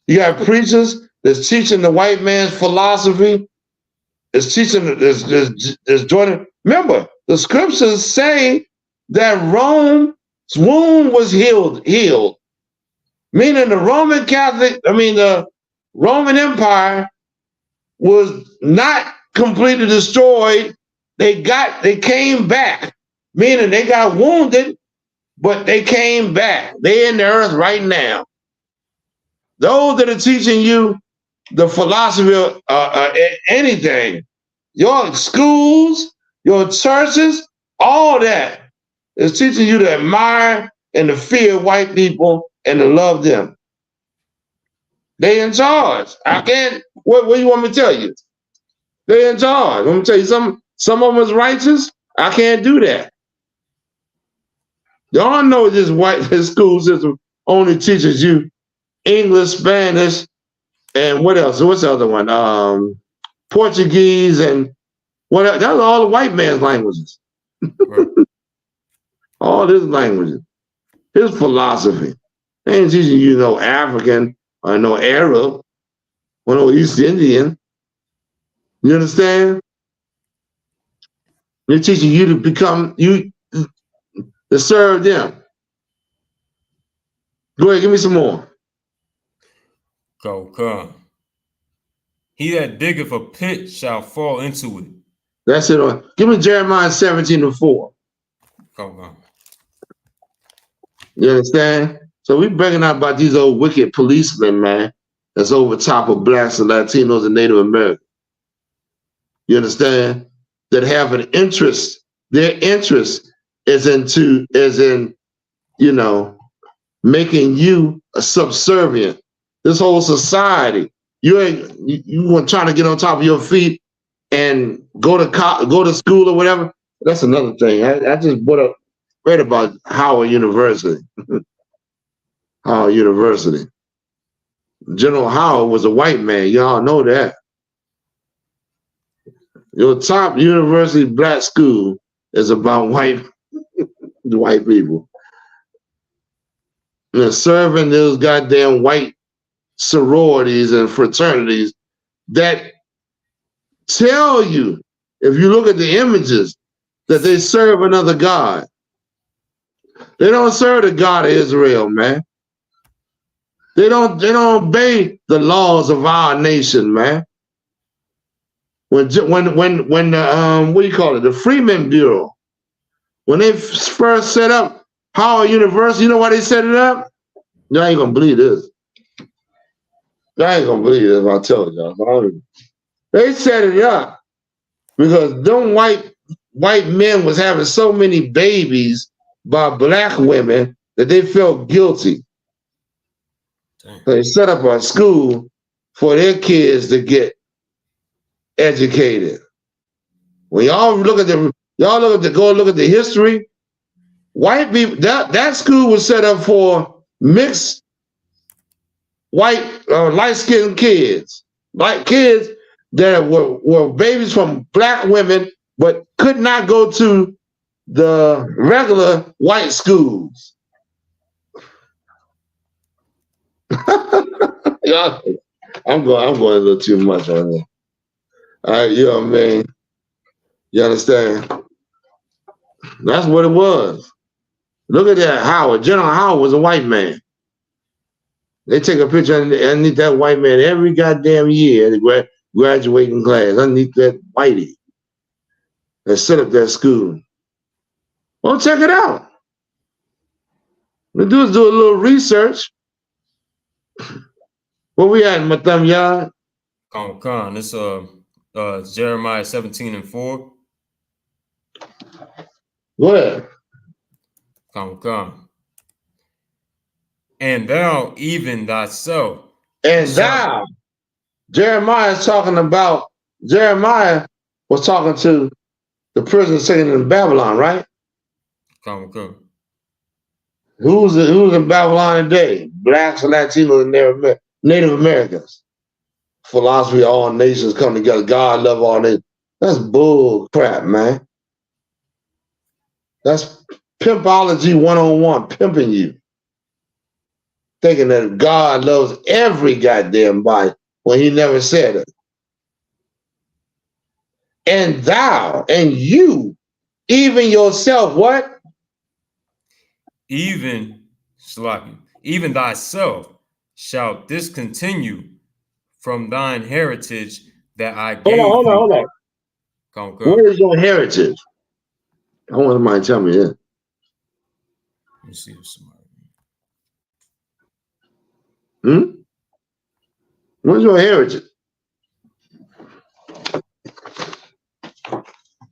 You got preachers that's teaching the white man's philosophy. It's teaching this joining. Remember, the scriptures say that Rome's wound was healed. Meaning the Roman Empire was not completely destroyed. They came back. Meaning they got wounded, but they came back. They're in the earth right now. Those that are teaching you the philosophy of anything, your schools, your churches, all that is teaching you to admire and to fear white people and to love them. They in charge. I can't. What do you want me to tell you? They in charge. Let me tell you something. Some of them is righteous. I can't do that. Y'all know this school system only teaches you English, Spanish, and what else? What's the other one? Portuguese and what else? That's all the white man's languages. Right. All his languages. His philosophy. They ain't teaching you no African or no Arab or no East Indian. You understand? They're teaching you to become to serve them. Go ahead, give me some more. Come. He that diggeth a pit shall fall into it. That's it. Give me Jeremiah 17:4. Come. You understand? So we're bringing out about these old wicked policemen, man, that's over top of blacks and Latinos and Native Americans. You understand? That have an interest. Their interest is in making you a subservient. This whole society. You want trying to get on top of your feet and go to school or whatever. That's another thing. I just read about Howard University. Howard University. General Howard was a white man. Y'all know that. Your top university black school is about white people. And serving those goddamn white sororities and fraternities that tell you, if you look at the images, that they serve another God. They don't serve the God of Israel, man. They don't obey the laws of our nation, man. When what do you call it? The Freeman Bureau, when they first set up Howard University, you know why they set it up? Y'all ain't gonna believe this. Y'all ain't gonna believe this if I tell y'all. They set it up because them white men was having so many babies by black women that they felt guilty. Dang. So they set up a school for their kids to get educated. When go look at the history, white people, that school was set up for mixed white light-skinned kids, like kids that were babies from black women, but could not go to the regular white schools. Yeah, I'm going a little too much on that. All right, you know what I mean? You understand? That's what it was. Look at that Howard. General Howard was a white man. They take a picture underneath that white man every goddamn year in the graduating class, underneath that whitey that set up that school. Well, check it out. What we do is do a little research. Where we at in my thumb yard? Con, it's Jeremiah 17:4. Go ahead. Con. And thou even thyself. And thou, Jeremiah was talking to the prison sitting in Babylon, right? Con. Who's in Babylon today? Blacks, Latinos, and Native Americans. Philosophy, all nations come together. God love all nations. That's bull crap, man. That's pimpology 101, pimping you. Thinking that God loves every goddamn body when he never said it. And thou, and you, even yourself, what? Even thyself shalt discontinue from thine heritage that I gave you. Hold on. What is your heritage? I want somebody to tell me that. Let me see if somebody. What's your heritage?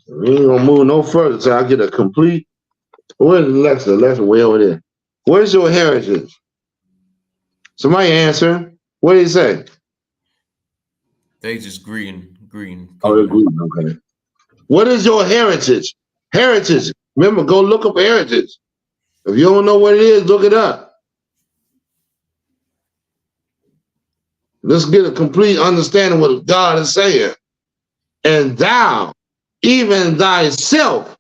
We ain't gonna move no further until I get a complete. Where's Alexa? Alexa way over there. Where's your heritage? Somebody answer. What did he say? They just greeting. Oh, they're greeting. Okay. What is your heritage? Heritage. Remember, go look up heritage. If you don't know what it is, look it up. Let's get a complete understanding of what God is saying. And thou, even thyself,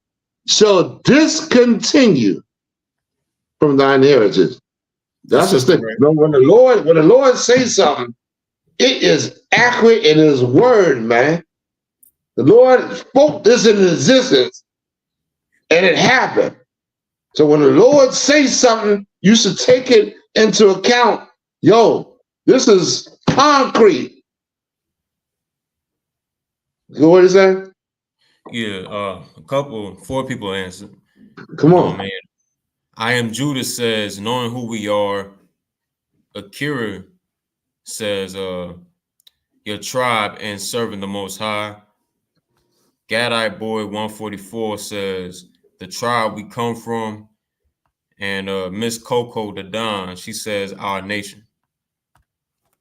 shall discontinue from thine heritage. That's the thing. Right. When the Lord says something, it is accurate in his word, man. The Lord spoke this into existence, and it happened. So when the Lord says something, you should take it into account. Yo, this is concrete. What is that? Yeah, 4 people answered. Come on. Man. I am Judas says, knowing who we are. Akira says, your tribe and serving the Most High. Gadite Boy 144 says, the tribe we come from. And Miss Coco the Don, she says, our nation.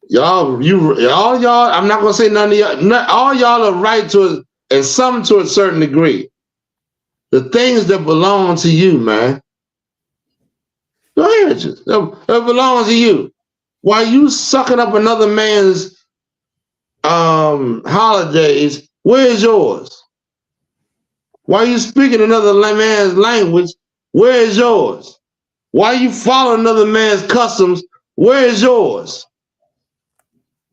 Y'all, I'm not gonna say none of y'all. All y'all are right and some to a certain degree. The things that belong to you, man. Your heritage that belongs to you. While you sucking up another man's holidays, where's yours? While you speaking another man's language, where is yours? While you follow another man's customs, where is yours?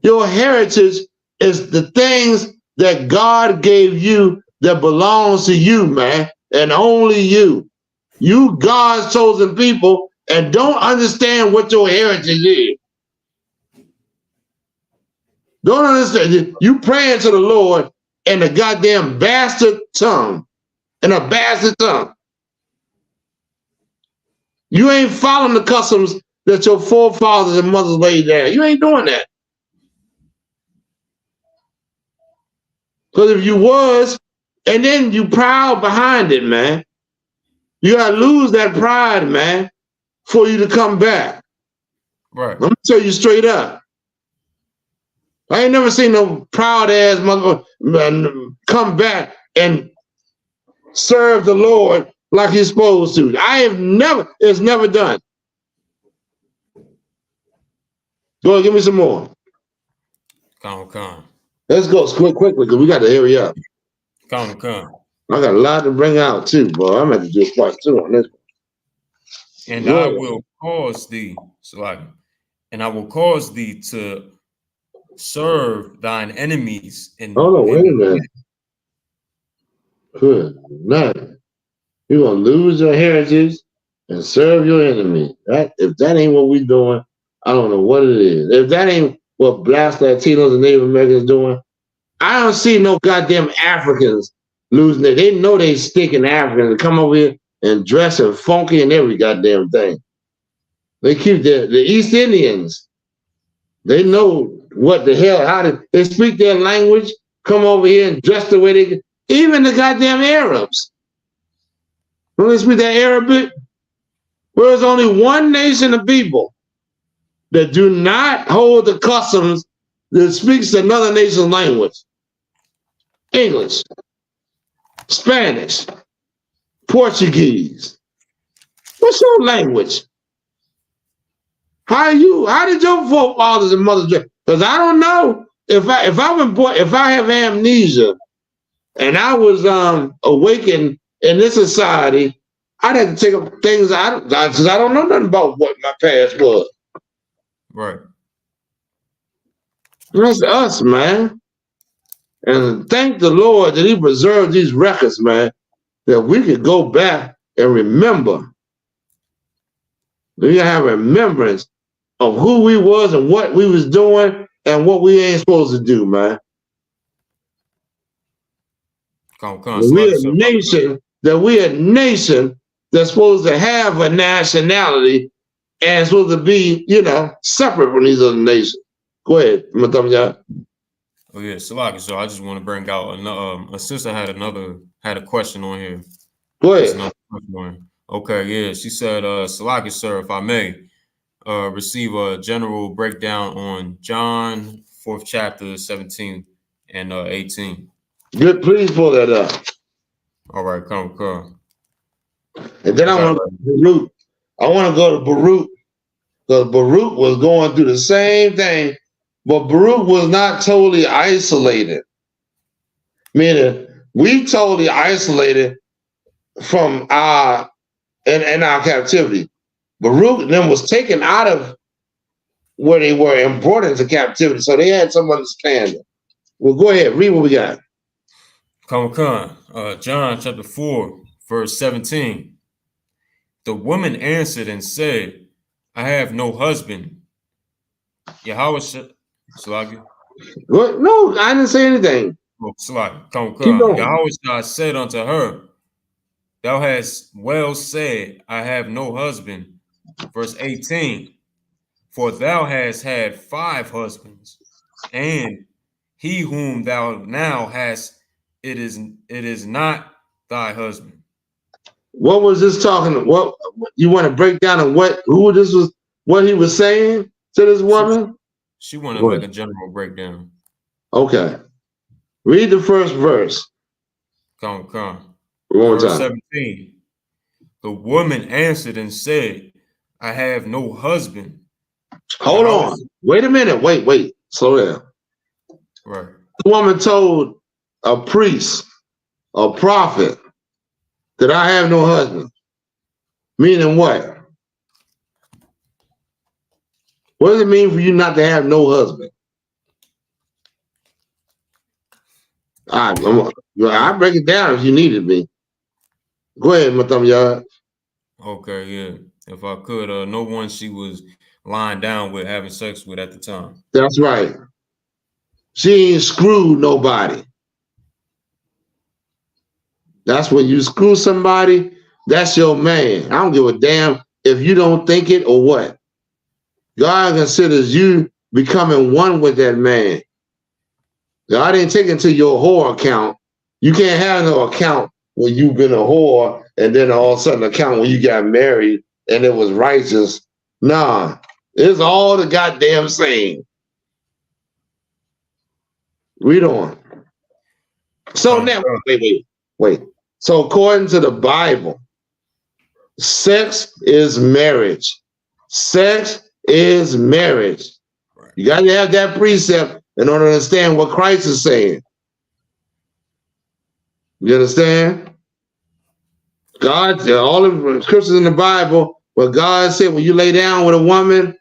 Your heritage is the things that God gave you that belongs to you, man, and only you. You God's chosen people and don't understand what your heritage is. Don't understand. You praying to the Lord in a goddamn bastard tongue. In a bastard tongue. You ain't following the customs that your forefathers and mothers laid down. You ain't doing that. Because if you was, and then you proud behind it, man, you gotta lose that pride, man, for you to come back. Right. Let me tell you straight up. I ain't never seen no proud ass mother come back and serve the Lord like you're supposed to. It's never done. Go ahead, give me some more. Come. Let's go quickly because we got to hurry up. Come. I got a lot to bring out too, boy. I'm going to do part 2 on this one. And I will cause thee, and I will cause thee to serve thine enemies. Hold on, wait a minute. Good night. You're going to lose your heritage and serve your enemy. If that ain't what we're doing, I don't know what it is. If that ain't what Blacks, Latinos, and Native Americans doing, I don't see no goddamn Africans losing it. They know they stinking Africans to come over here and dress and funky and every goddamn thing. They keep the East Indians. They know what the hell, they speak their language, come over here and dress the way they, even the goddamn Arabs. Don't they speak that Arabic? There's only one nation of people that do not hold the customs that speaks another nation's language. English, Spanish, Portuguese. What's your language? How did your forefathers and mothers dress? Because I don't know if I have amnesia and I was awakened in this society, I'd have to take up things because I don't know nothing about what my past was. Right. That's us, man. And thank the Lord that He preserved these records, man, that we could go back and remember. We have remembrance of who we was and what we was doing and what we ain't supposed to do, man. We're a nation that's supposed to have a nationality and supposed to be, separate from these other nations. Go ahead, Matamya. Oh yeah, Salaki. So I just want to bring out a sister had a question on here. Go ahead. Okay, yeah. She said, Salaki, sir, if I may, receive a general breakdown on John 4th chapter 17 and 18. Good, please pull that up. All right, come. And then I want to go to Baruch, because Baruch was going through the same thing, but Baruch was not totally isolated. Meaning, we totally isolated from our captivity. Baruch then was taken out of where they were and brought into captivity, so they had some understanding. Well, go ahead, read what we got. John chapter 4, verse 17. The woman answered and said, I have no husband. Yahweh Salaki. What? No, I didn't say anything. Oh, Salaki. Yahweh said unto her, Thou hast well said, I have no husband. Verse 18. For thou hast had 5 husbands, and he whom thou now hast, it is not thy husband. What was this talking? What you want to break down on what he was saying to this woman? She wanted like a general breakdown. Okay. Read the first verse. Come. Verse 17. The woman answered and said, I have no husband. Hold on. Wait a minute. Wait. Slow down. Right. The woman told a priest, a prophet, that I have no husband. Meaning what? What does it mean for you not to have no husband? I'll break it down if you needed me. Go ahead, Matamya. Okay, yeah. If I could, no one she was lying down with, having sex with at the time. That's right. She ain't screwed nobody. That's when you screw somebody, that's your man. I don't give a damn if you don't think it or what. God considers you becoming one with that man. God ain't taking to your whore account. You can't have no account when you've been a whore and then all of a sudden account when you got married and it was righteous. Nah, it's all the goddamn same. Read on. So now, wait. So according to the Bible, Sex is marriage. Sex is marriage. Right. You got to have that precept in order to understand what Christ is saying. You understand? God, all the scriptures in the Bible, where God said, when you lay down with a woman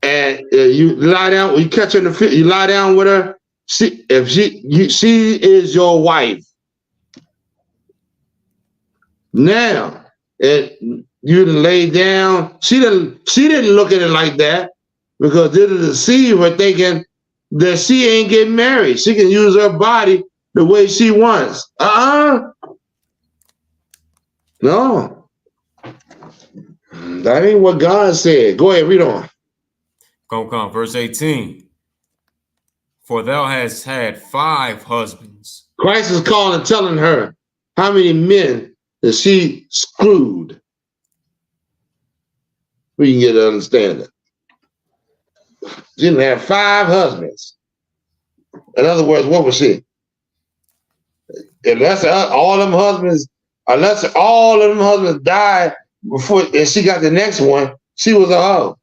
and you lie down, when you catch her in the field, you lie down with her. She is your wife. Now, you done lay down. She didn't look at it like that because it'll deceive her thinking that she ain't getting married. She can use her body the way she wants. No. That ain't what God said. Go ahead, read on. Come, verse 18. For thou hast had 5 husbands. Christ is calling, telling her how many men that she screwed. We can get to understand it. She didn't have 5 husbands. In other words, what was she? Unless all of them husbands died before and she got the next one, she was a hoe.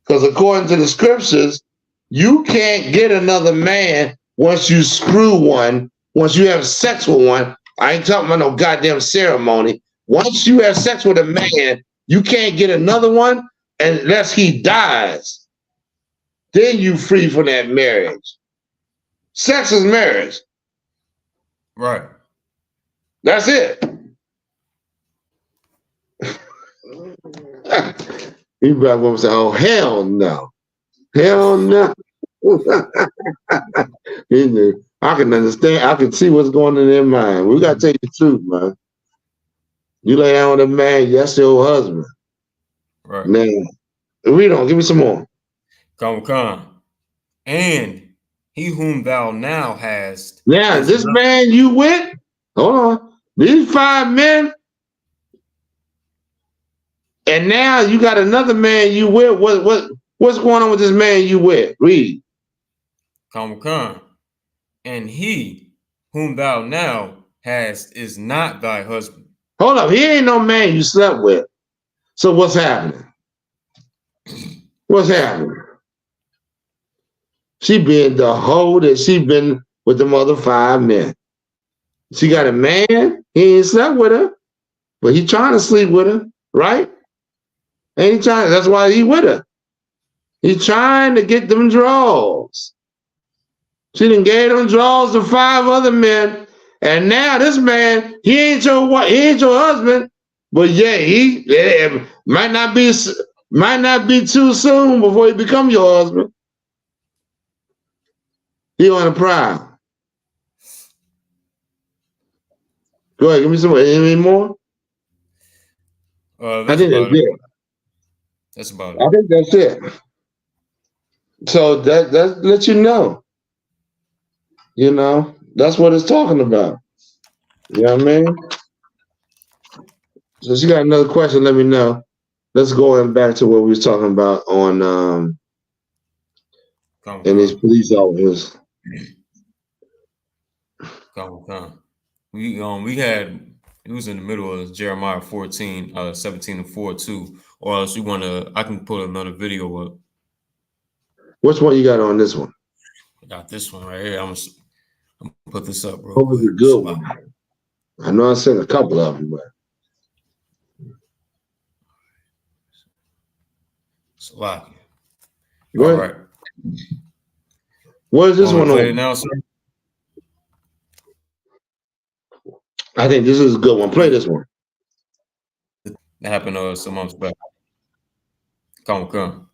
Because according to the scriptures, you can't get another man once you screw one, once you have sex with one. I ain't talking about no goddamn ceremony. Once you have sex with a man, you can't get another one unless he dies. Then you free from that marriage. Sex is marriage. Right. That's it. He back up and say, oh, hell no. Hell no. I can understand. I can see what's going on in their mind. We got to tell you the truth, man. You lay down with a man, that's your husband. Right. Now, read on. Give me some more. Come. And he whom thou now hast. Now, this man you with, hold on, these 5 men, and now you got another man you with. What's going on with this man you with? Read. Come. And he whom thou now hast is not thy husband. Hold up, he ain't no man you slept with. So what's happening? What's happening? She been the hoe that she been with the other 5 men. She got a man, he ain't slept with her, but he trying to sleep with her, right? Ain't he trying? That's why he with her. He trying to get them draws. She done gave them draws to 5 other men, and now this man, he ain't your husband, but yeah, he might not be too soon before he become your husband. He on the prowl. Go ahead, give me some. Any more? I think that's it. That's about it. I think that's it. So that lets you know. You know, that's what it's talking about. You know what I mean? So if you got another question, let me know. Let's go back to what we was talking about on in these police officers. Come. We had, it was in the middle of Jeremiah 14, 17 and 4 too. Or else you wanna, I can pull another video up. Which one you got on this one? I got this one right here. I'm gonna put this up, bro. What was a good one? I know I sent a couple of them, but Slocky. All right. What is this one play on? it now, sir? I think this is a good one. Play this one. That happened some months back. Come.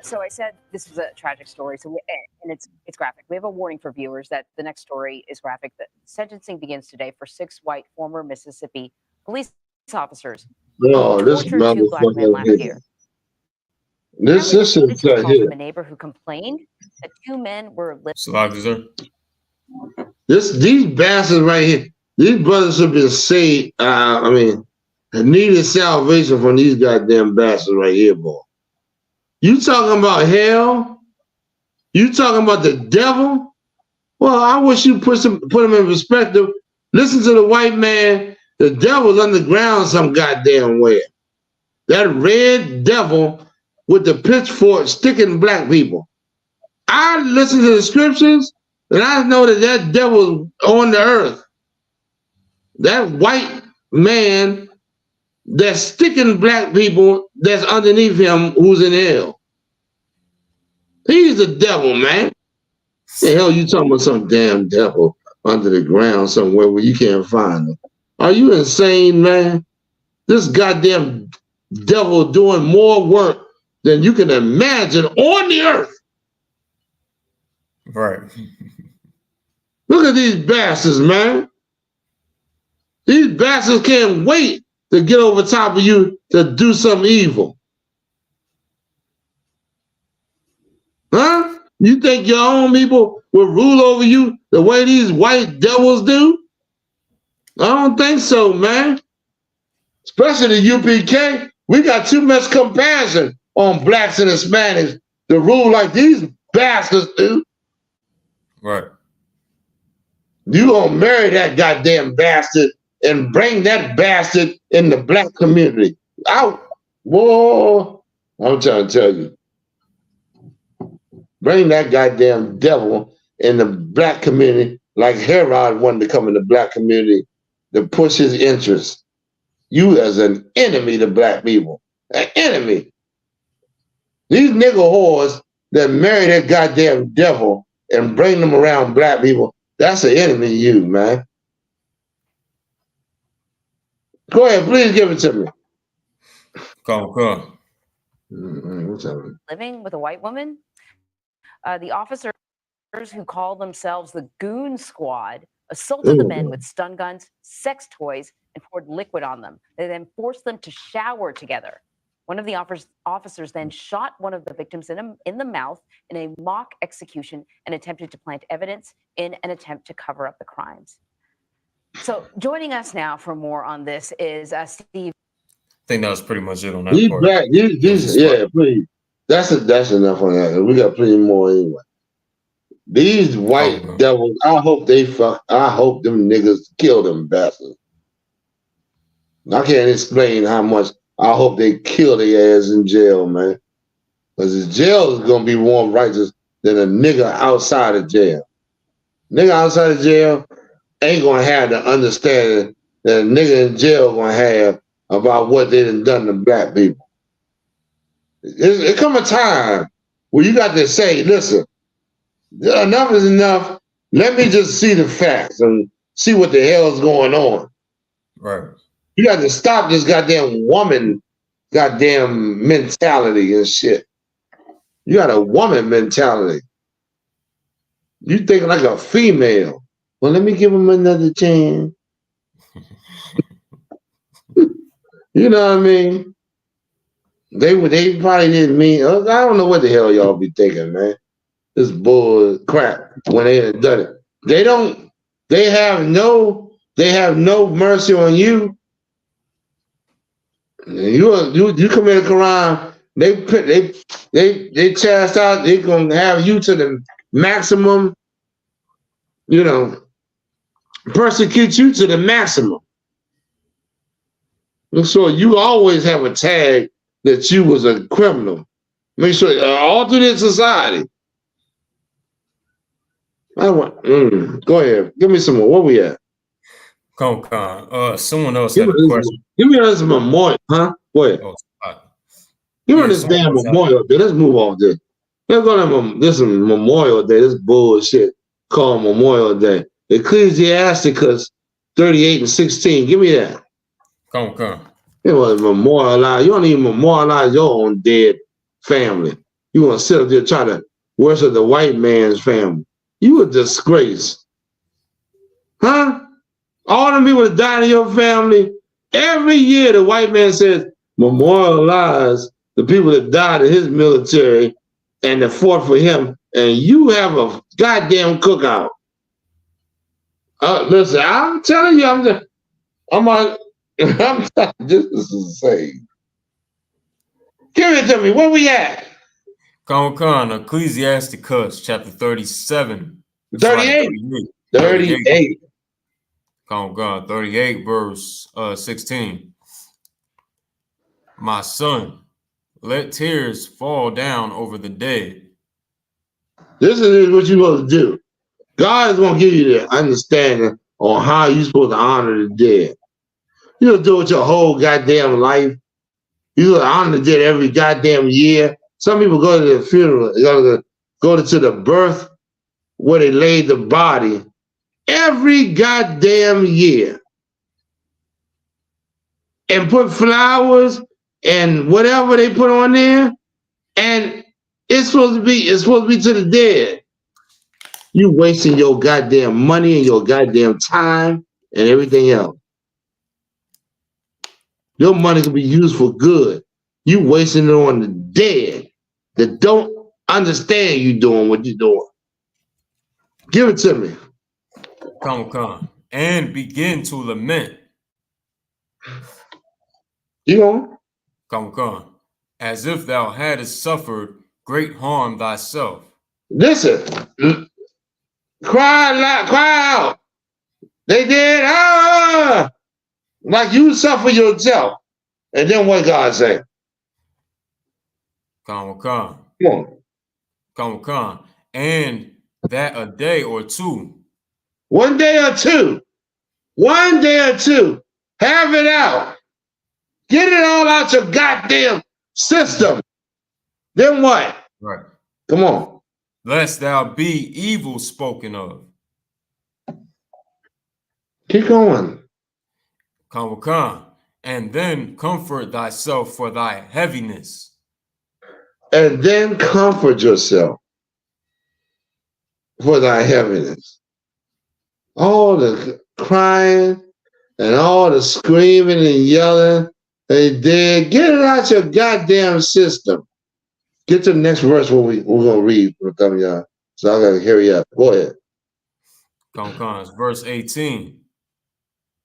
So I said this was a tragic story, and it's graphic. We have a warning for viewers that the next story is graphic. The sentencing begins today for 6 white former Mississippi police officers who tortured 2 black men last year. This is from a neighbor who complained that 2 men were these bastards right here. These brothers have been saved. Needed salvation from these goddamn bastards right here, boy. You talking about hell? You talking about the devil? Well, I wish you put them in perspective. Listen to the white man The devil's underground some goddamn where. That red devil with the pitchfork sticking black people. I listen to the scriptures and I know that that devil's on the earth. That white man that's sticking black people that's underneath him who's in hell. He's the devil, man. The hell you talking about some damn devil under the ground somewhere where you can't find him? Are you insane, man? This goddamn devil doing more work than you can imagine on the earth. Right. Look at these bastards, man. These bastards can't wait to get over top of you to do some evil. Huh? You think your own people will rule over you the way these white devils do? I don't think so, man. Especially the UPK. We got too much compassion on blacks and Hispanics to rule like these bastards do. Right. You gonna marry that goddamn bastard and bring that bastard in the black community. Out. Whoa. I'm trying to tell you. Bring that goddamn devil in the black community like Herod wanted to come in the black community to push his interests. You as an enemy to black people. An enemy. These nigga whores that marry that goddamn devil and bring them around black people, that's an enemy to you, man. Go ahead, please give it to me. Come. What's happening? Living with a white woman? The officers who call themselves the Goon Squad assaulted the men with stun guns, sex toys, and poured liquid on them. They then forced them to shower together. One of the officers then shot one of the victims in the mouth in a mock execution and attempted to plant evidence in an attempt to cover up the crimes. So joining us now for more on this is Steve. I think that was pretty much it on that part. Yeah, please. That's enough on that. We got plenty more anyway. These white devils, I hope them niggas kill them bastards. I can't explain how much I hope they kill their ass in jail, man. Because the jail is going to be more righteous than a nigga outside of jail. Nigga outside of jail ain't going to have the understanding that a nigga in jail going to have about what they done to black people. It come a time where you got to say, listen, enough is enough. Let me just see the facts and see what the hell is going on. Right. You got to stop this goddamn woman mentality and shit. You got a woman mentality. You think like a female. Well, let me give him another chance. You know what I mean? They probably didn't mean. I don't know what the hell y'all be thinking, man. This bull crap when they had done it. They have no mercy on you. You commit a crime, they chast out, they gonna have you to the maximum, persecute you to the maximum. And so you always have a tag that you was a criminal. Make sure all through this society. Go ahead, give me some more. Where we at? Someone else had a question. Give me this memorial, huh? Go ahead. Give me this damn Memorial Day. Let's move on this. Let's go to this Memorial Day. This bullshit called Memorial Day. Ecclesiasticus 38:16. Give me that. Come. You want to memorialize. You don't even memorialize your own dead family. You want to sit up there trying to worship the white man's family. You a disgrace. Huh? All the people that died in your family, every year the white man says, memorialize the people that died in his military and that fought for him, and you have a goddamn cookout. Listen, I'm telling you, this is insane. Give it to me. Where we at? Ecclesiasticus chapter 37. 38. 38. Come on, God. 38 verse 16. My son, let tears fall down over the dead. This is what you're supposed to do. God is going to give you the understanding on how you're supposed to honor the dead. You don't do it your whole goddamn life. You honor the dead every goddamn year. Some people go to the funeral, go to the birth where they laid the body every goddamn year and put flowers and whatever they put on there, and it's supposed to be to the dead. You wasting your goddamn money and your goddamn time and everything else. Your money can be used for good. You wasting it on the dead that don't understand you doing what you're doing. Give it to me. Come. And begin to lament. You know? Come. As if thou hadst suffered great harm thyself. Listen. Cry out. They did. Like you suffer yourself. And then what God say? Come. Come on. Come. And that a day or two. One day or two. Have it out. Get it all out your goddamn system. Then what? Right. Come on. Lest thou be evil spoken of. Keep going. Come. And then comfort thyself for thy heaviness. And then comfort yourself for thy heaviness. All the crying and all the screaming and yelling they did, get it out your goddamn system. Get to the next verse where we're going to read for some of y'all. So I got to hurry up. Go ahead. Come. It's verse 18.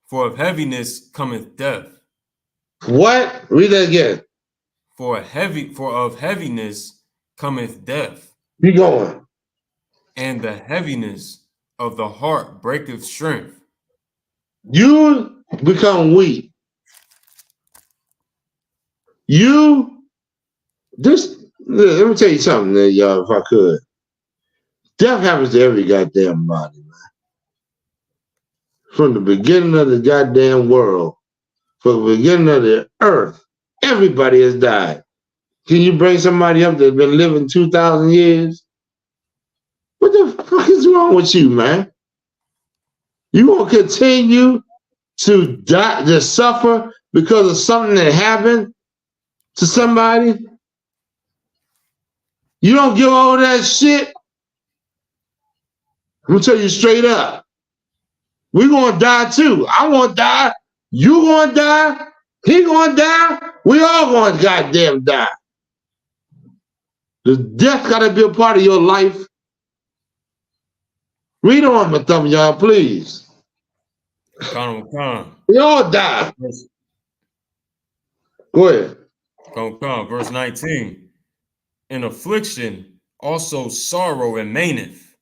For of heaviness cometh death. What? Read that again. For of heaviness cometh death. Keep going. And the heaviness of the heart breaketh strength. You become weak. Let me tell you something, y'all, if I could. Death happens to every goddamn body, man. From the beginning of the goddamn world, from the beginning of the earth, everybody has died. Can you bring somebody up that's been living 2,000 years? What the fuck is wrong with you, man? You gonna continue to die, to suffer because of something that happened to somebody? You don't give all that shit? I'm gonna tell you straight up. We're gonna die too. I wanna die. You gonna die. He gonna die. We all gonna goddamn die. The death gotta be a part of your life. Read on, my thumb, y'all, please. Come. We all die. Go ahead. Come. Verse 19. In affliction also sorrow remaineth.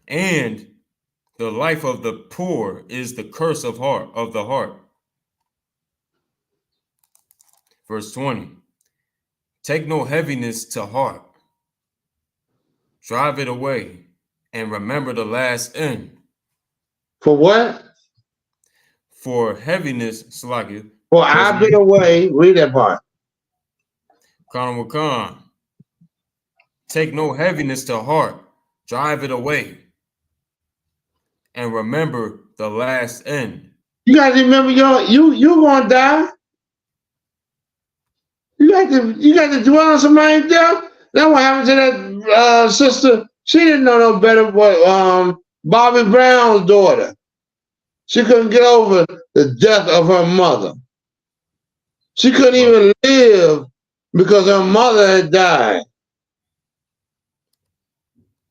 And the life of the poor is the curse of the heart. Verse 20. Take no heaviness to heart. Drive it away and remember the last end. For what? For heaviness, Salaki. For I've been away. Read that part. Khan. Take no heaviness to heart. Drive it away. And remember the last end. You guys remember you gonna die. You got to dwell on somebody's death. That's what happened to that sister. She didn't know no better, but Bobby Brown's daughter. She couldn't get over the death of her mother. She couldn't even live because her mother had died.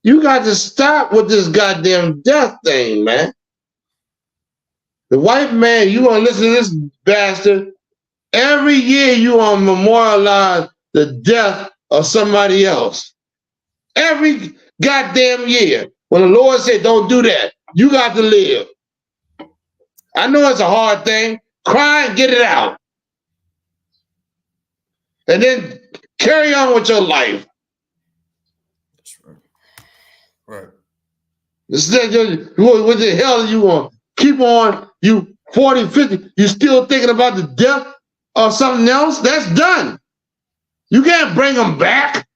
You got to stop with this goddamn death thing, man. The white man, you gonna listen to this bastard. Every year you gonna memorialize the death of somebody else. Every goddamn year. When the Lord said, don't do that, You got to live. I know it's a hard thing. Cry and get it out. And then carry on with your life. That's right. Right. Instead, what the hell are you going to keep on? You 40, 50, you still thinking about the death or something else? That's done. You can't bring them back.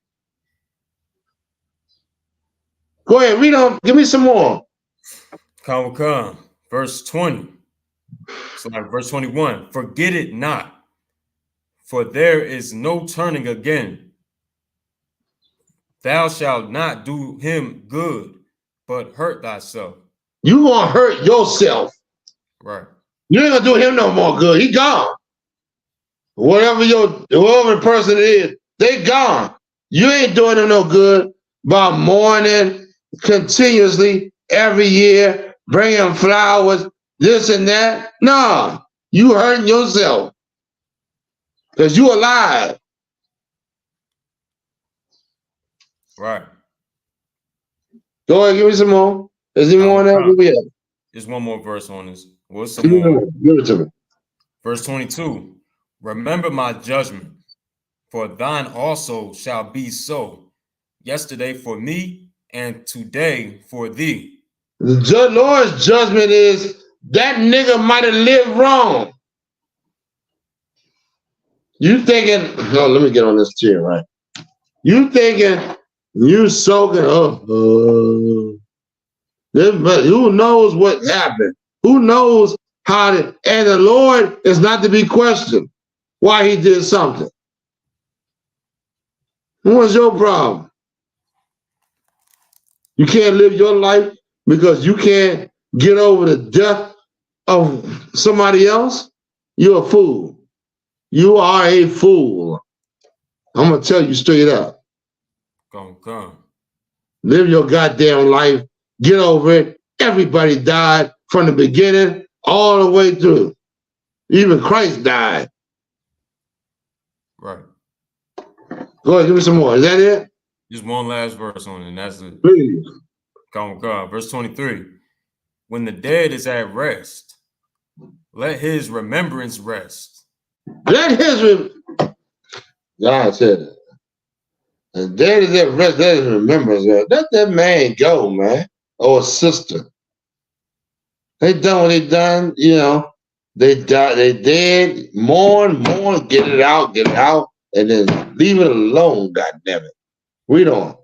Go ahead, read on. Give me some more. Come, verse 20. So like verse 21. Forget it not, for there is no turning again. Thou shalt not do him good, but hurt thyself. You gonna hurt yourself. Right. You ain't gonna do him no more good. He gone. Whoever the person is, they gone. You ain't doing them no good by mourning continuously every year, bringing flowers, this and that. No, you hurting yourself because you alive. Right. Go ahead, give me some more. Is there more on that? There's one more verse on this. What's some more? Give it to me. Verse 22. Remember my judgment, for thine also shall be so. Yesterday for me, and today for thee. The Lord's judgment is that nigga might have lived wrong. You thinking, no, let me get on this chair, right? You thinking you soaking up. But who knows what happened? Who knows how to, and the Lord is not to be questioned why he did something. What's your problem? You can't live your life because you can't get over the death of somebody else? You're a fool. You are a fool. I'm going to tell you straight up. Come. Live your goddamn life. Get over it. Everybody died from the beginning all the way through. Even Christ died. Right. Go ahead, give me some more. Is that it? Just one last verse on it, and that's it. Please. Come. Verse 23. When the dead is at rest, let his remembrance rest. Let his God said it. The dead is at rest, let his remembrance rest. Let that man go, man. Or sister. They done what they done, you know. They died, they dead, mourn, get it out, and then leave it alone, goddammit. Read on.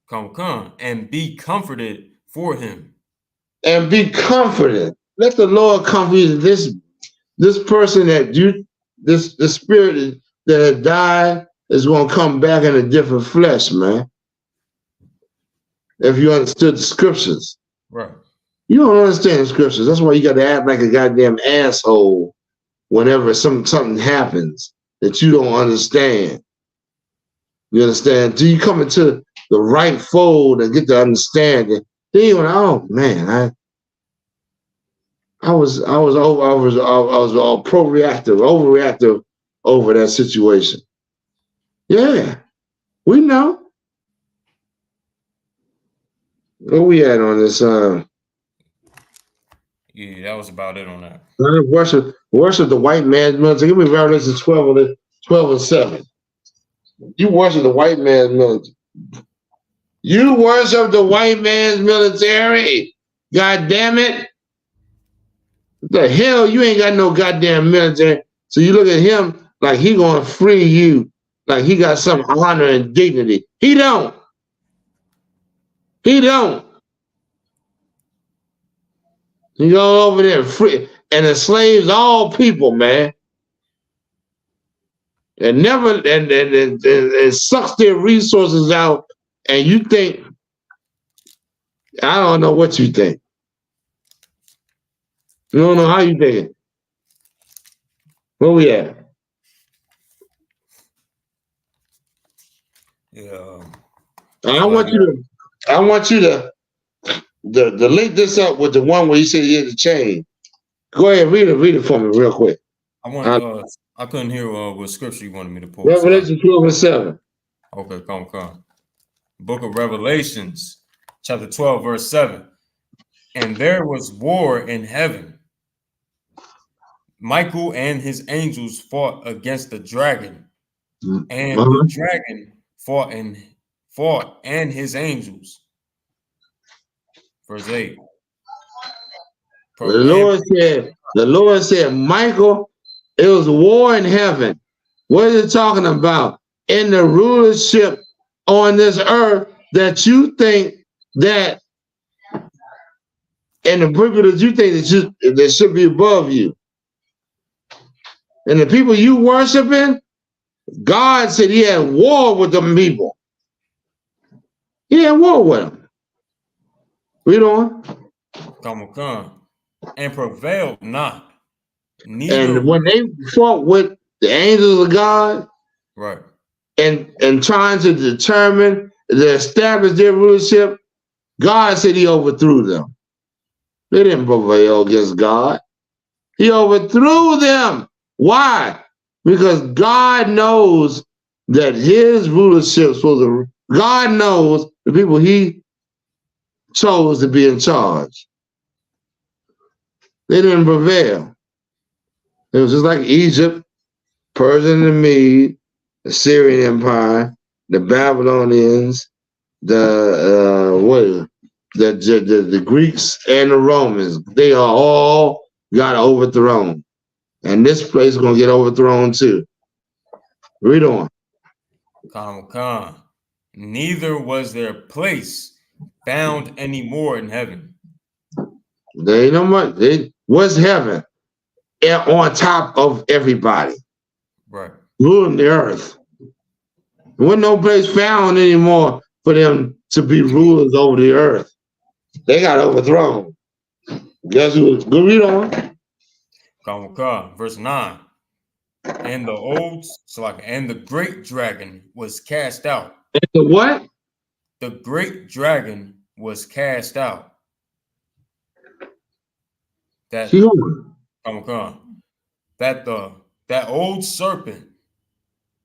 Come, and be comforted for him. And be comforted. Let the Lord comfort you. This person that the spirit that had died is going to come back in a different flesh, man. If you understood the scriptures. Right. You don't understand the scriptures. That's why you got to act like a goddamn asshole whenever something happens that you don't understand. You understand? Till you come into the right fold and get to understanding, then you're like, oh man, I was all overreactive over that situation. Yeah, we know. Where we at on this? Yeah, that was about it on that. Worship the white man's military. Give me Revelation 12 and 7. You worship the white man's military. You worship the white man's military. God damn it. What the hell? You ain't got no goddamn military. So you look at him like he gonna free you, like he got some honor and dignity. He don't. He don't. He go over there free and enslaves all people, man. And never and sucks their resources out. And you think, I don't know what you think. You don't know how you think it. Where we at? Yeah. I want you to link this up with the one where you said he had to change. Go ahead, read it for me real quick. I couldn't hear what scripture you wanted me to pull. Revelation 12 and 7. Okay, come. Book of Revelations, chapter 12, verse 7. And there was war in heaven. Michael and his angels fought against the dragon, and the dragon fought and his angels. Verse 8. The Lord said, Michael, it was war in heaven. What is it talking about? In the rulership on this earth that you think that, and the people that you think that should be above you. And the people you worshiping, God said he had war with them people. He had war with them. Read on. Come. And prevailed not. And when they fought with the angels of God, right, and trying to determine to establish their rulership, God said he overthrew them. They didn't prevail against God. He overthrew them. Why? Because God knows that his rulership is supposed to, God knows the people he chose to be in charge. They didn't prevail. It was just like Egypt, Persia and the Mede, the Syrian Empire, the Babylonians, the Greeks and the Romans. They are all got overthrown. And this place is going to get overthrown too. Read on. Come. Neither was their place found any more in heaven. There ain't no much. What's heaven? On top of everybody. Right. Ruling the earth. There wasn't no place found anymore for them to be rulers over the earth. They got overthrown. Guess who? Go read on. Come. Verse 9. And the great dragon was cast out. And the what? The great dragon was cast out. That that old serpent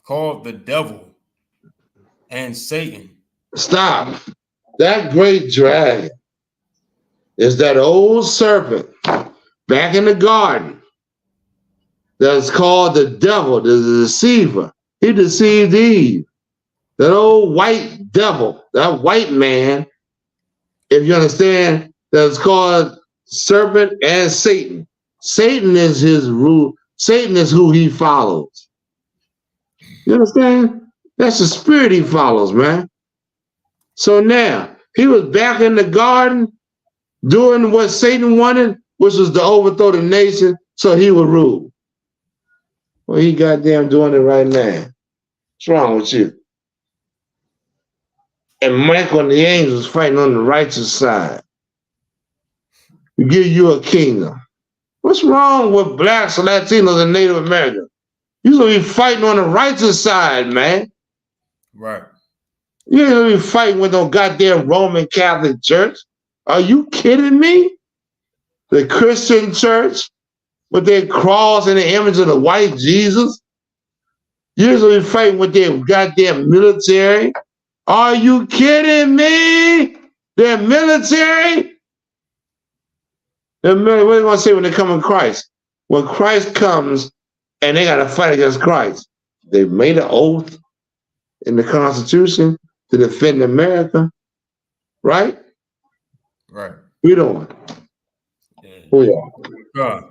called the devil and Satan. Stop. That great dragon is that old serpent back in the garden that's called the devil, the deceiver. He deceived Eve. That old white devil, that white man, if you understand, that's called serpent and Satan. Satan is his rule. Satan is who he follows. You understand? That's the spirit he follows, man. So now, he was back in the garden doing what Satan wanted, which was to overthrow the nation so he would rule. Well, he goddamn doing it right now. What's wrong with you? And Michael and the angels fighting on the righteous side to give you a kingdom. What's wrong with blacks, Latinos, and Native Americans? You're going to be fighting on the righteous side, man. Right. You're going to be fighting with no goddamn Roman Catholic Church. Are you kidding me? The Christian church with their cross and the image of the white Jesus? You're going to be fighting with their goddamn military. Are you kidding me? They're military? What are they going to say when they come in Christ? When Christ comes and they got to fight against Christ, they made an oath in the Constitution to defend America, right? Right. We don't. Yeah. We are.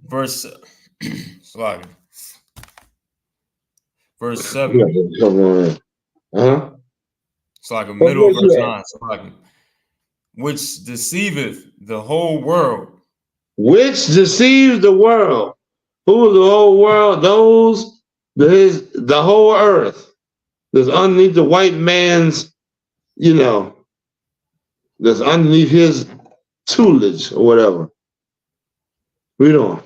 Verse 7. Come on. Uh-huh. It's like a middle of verse 9. So like, which deceiveth the whole world. Which deceives the world. Who is the whole world? Those, the whole earth. That's underneath the white man's, that's underneath his tutelage or whatever. Read on.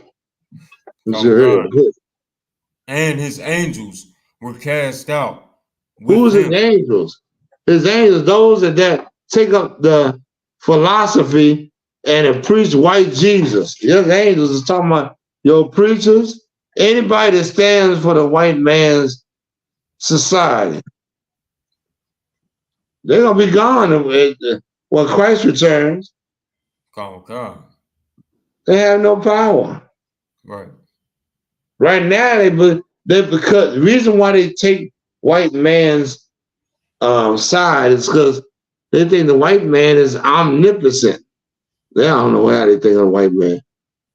And his angels were cast out. Who's his angels? His angels, those that take up the philosophy and preach white Jesus. Your angels is talking about your preachers, anybody that stands for the white man's society. They're going to be gone when Christ returns. Come. They have no power. Right. Right now, because the reason why they take white man's side is because they think the white man is omnipotent. They don't know how they think of the white man.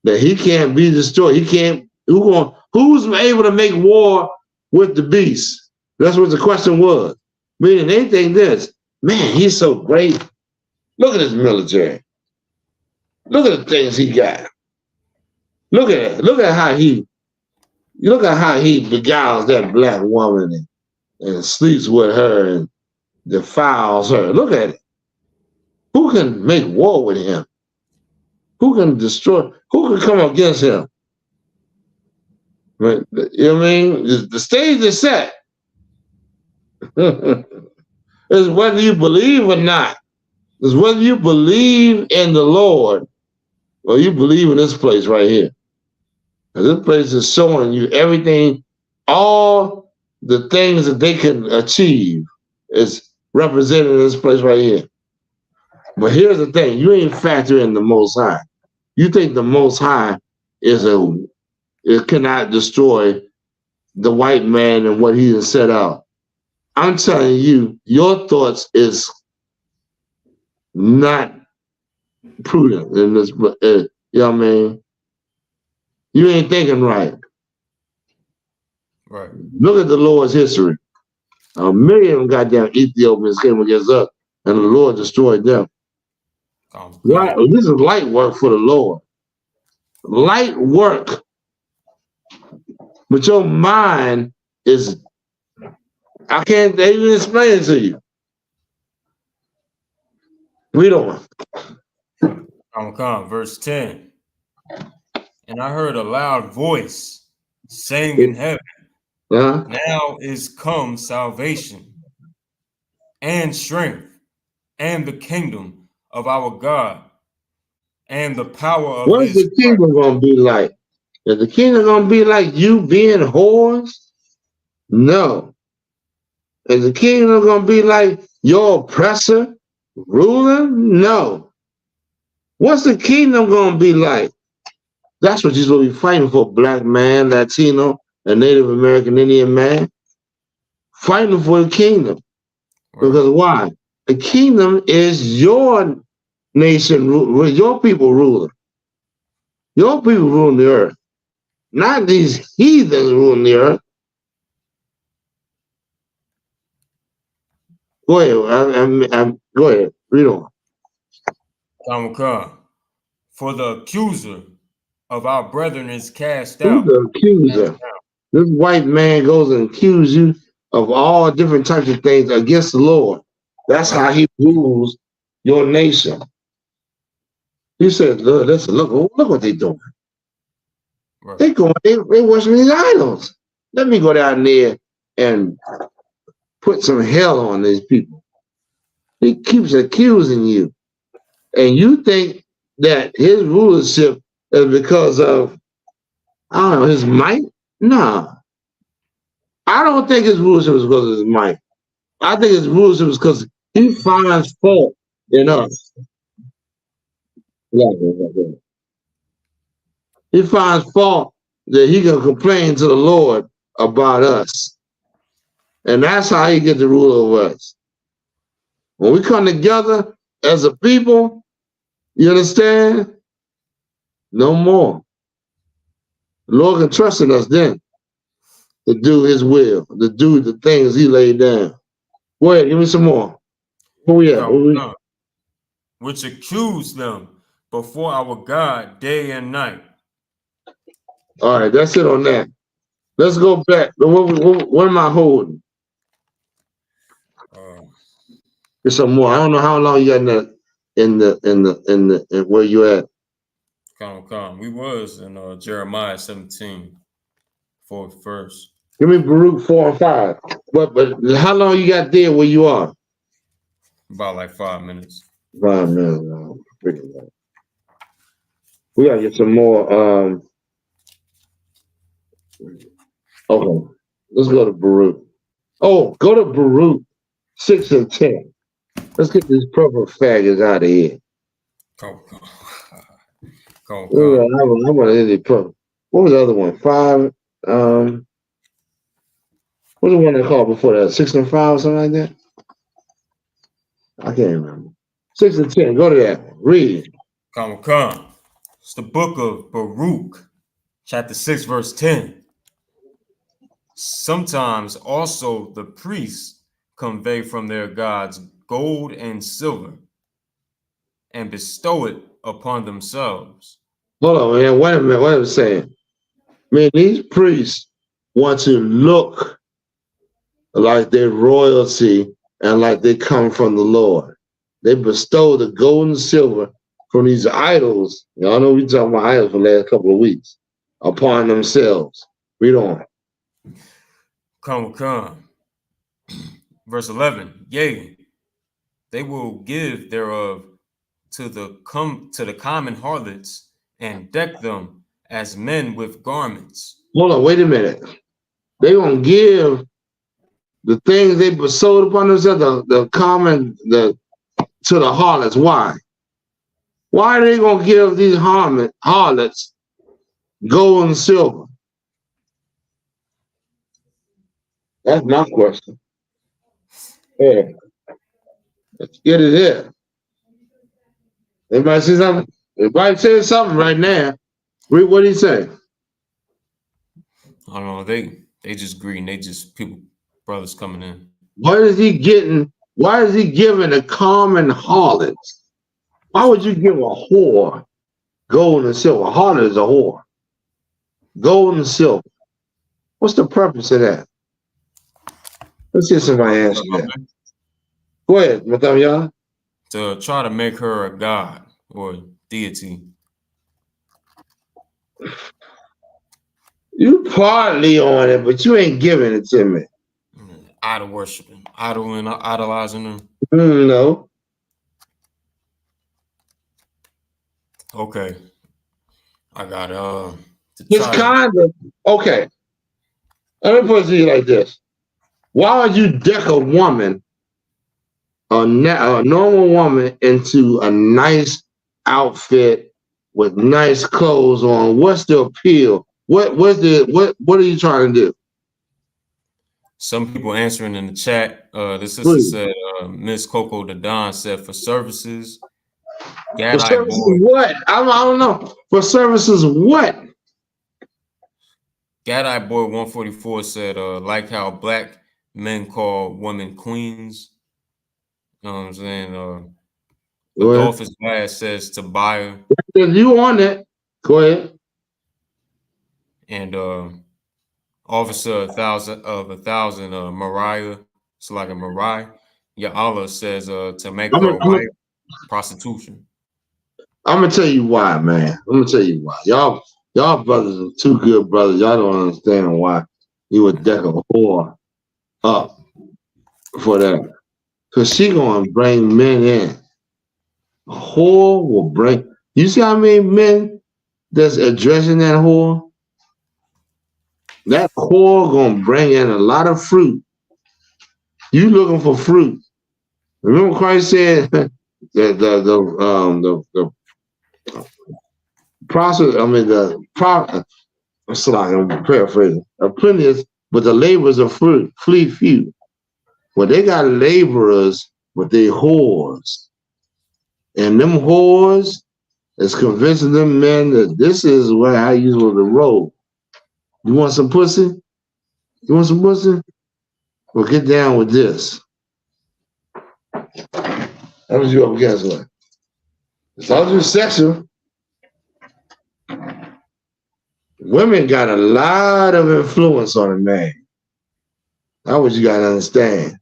That he can't be destroyed. He can't. Who's able to make war with the beast? That's what the question was. Meaning they think this, man, he's so great. Look at his military. Look at the things he got. Look at it. Look at how he beguiles that black woman and sleeps with her and defiles her. Look at it. Who can make war with him? Who can destroy? Who can come against him? Right? You know what I mean? The stage is set. It's whether you believe or not. It's whether you believe in the Lord or you believe in this place right here. And this place is showing you everything, all the things that they can achieve is represented in this place right here. But here's the thing, you ain't factoring the Most High. You think the Most High it cannot destroy the white man and what he has set out. I'm telling you, your thoughts is not prudent in this. You know what I mean? You ain't thinking right. Right. Look at the Lord's history. 1,000,000 goddamn Ethiopians came against us, and the Lord destroyed them. Right? This is light work for the Lord. Light work. But your mind is, I can't even explain it to you. Read on. Verse 10. And I heard a loud voice saying in heaven, now is come salvation and strength and the kingdom of our God and the power of What's the kingdom going to be like? Is the kingdom going to be like you being whores? No. Is the kingdom going to be like your oppressor ruling? No. What's the kingdom going to be like? That's what you're supposed to be fighting for, black man, Latino, and Native American Indian man. Fighting for the kingdom. Right. Because why? The kingdom is your nation, your people ruling. Your people ruling the earth. Not these heathens ruling the earth. Go ahead. Go ahead. Read on. For the accuser of our brethren is cast out. Who's the accuser? This white man goes and accuses you of all different types of things against the Lord. That's how he rules your nation. He said, look what they're doing. Right. They worship these idols. Let me go down there and put some hell on these people. He keeps accusing you. And you think that his rulership is because of, I don't know, his might? No. I don't think his rulership is because of his might. I think his rulership is because he finds fault in us. He finds fault that he can complain to the Lord about us. And that's how he gets the rule over us. When we come together as a people, you understand? No more. The Lord can trust in us then to do his will, to do the things he laid down. Go ahead, give me some more. Where we at? Which accuse them before our God day and night. All right, that's it on that. Let's go back. What am I holding? There's some more. I don't know how long you got in the where you at. We was in Jeremiah 17, 4th verse. Give me Baruch 4 and 5. But how long you got there where you are? About like 5 minutes. 5 minutes. We gotta get some more. Okay, let's go to Baruch. Oh, go to Baruch 6 and 10. Let's get these purple faggots out of here. Come on. I want to put. What was the other one? 5. What was the one they called before that? 6 and 5 or something like that? I can't remember. 6 and 10. Go to that one. Read. Come. It's the book of Baruch, chapter 6, verse 10. Sometimes also the priests convey from their gods gold and silver and bestow it upon themselves. Hold on, man. Wait a minute. What I'm saying. Man, these priests want to look like they're royalty and like they come from the Lord. They bestow the gold and silver from these idols. Y'all know we talking about idols for the last couple of weeks upon themselves. Read on. Come. Verse 11. Yea, they will give thereof to the common harlots and deck them as men with garments. Hold on, wait a minute. They gonna give the things they bestowed upon themselves, the common, to the harlots. Why? Why are they gonna give these harlots gold and silver? That's my question. Yeah. Let's get it here. Everybody say something? Everybody say something right now. Read what he say. I don't know. They just greeting. They just brothers coming in. What is he getting? Why is he giving the common harlots? Why would you give a whore gold and silver? A harlot is a whore. Gold and silver. What's the purpose of that? Let's hear somebody answer that. Go ahead, Madam Yah. To try to make her a god or deity. You partly on it, but you ain't giving it to me. Idol worshiping, idolizing them. No. Okay, I got It's kind of okay. Let me put it to you like this: why would you deck a woman, a normal woman, into a nice outfit with nice clothes on? What's the appeal? What are you trying to do? Some people answering in the chat. This sister said, Miss Coco the Don said for services. For services what? I don't know. For services what? Gad-Eye Boy 144 said, like how black men call women queens. You know what I'm saying? Adolphus Glass says to buyer. You on it. Go ahead. And Officer 1,000 Mariah, it's like a Mariah. Yeah, Allah says to make her a wife, prostitution. I'm gonna tell you why, man. I'm gonna tell you why. Y'all brothers are too good brothers. Y'all don't understand why you would deck a whore up for that. Cause she gonna bring men in. A whore will bring. You see how many men that's addressing that whore? That whore gonna bring in a lot of fruit. You looking for fruit. Remember Christ said that the process, the prophet, I'm paraphrasing, are plenteous, but the laborers are few. Well, they got laborers, but they whores. And them whores is convincing them men that this is how you supposed to roll. You want some pussy? You want some pussy? Well, get down with this. That was you up against one. As long as you're sexual, women got a lot of influence on a man. That's what you got to understand.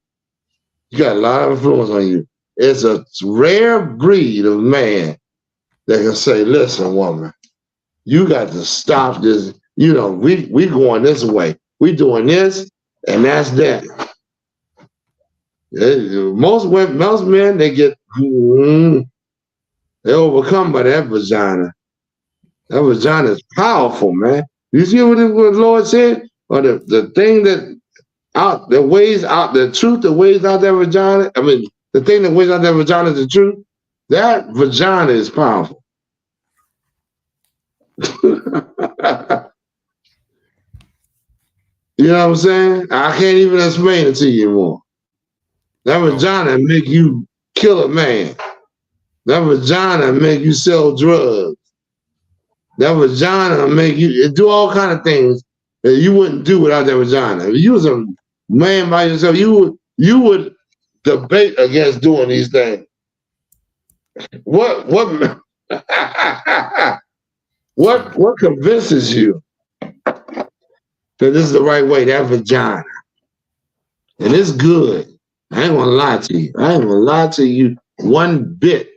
You got a lot of influence on you. It's a rare breed of man that can say, listen, woman, you got to stop this. We going this way. We doing this, and that's that. Most men, they get, they're overcome by that vagina. That vagina is powerful, man. You see what the Lord said? Or the thing that weighs out, the truth that weighs out that vagina? I mean, the thing that weighs out that vagina is the truth. That vagina is powerful. You know what I'm saying? I can't even explain it to you anymore. That vagina make you kill a man. That vagina make you sell drugs. That vagina make you do all kind of things that you wouldn't do without that vagina. If you was a man by yourself, you would debate against doing these things. What what convinces you that this is the right way? That vagina. And it's good. I ain't gonna lie to you. I ain't gonna lie to you one bit.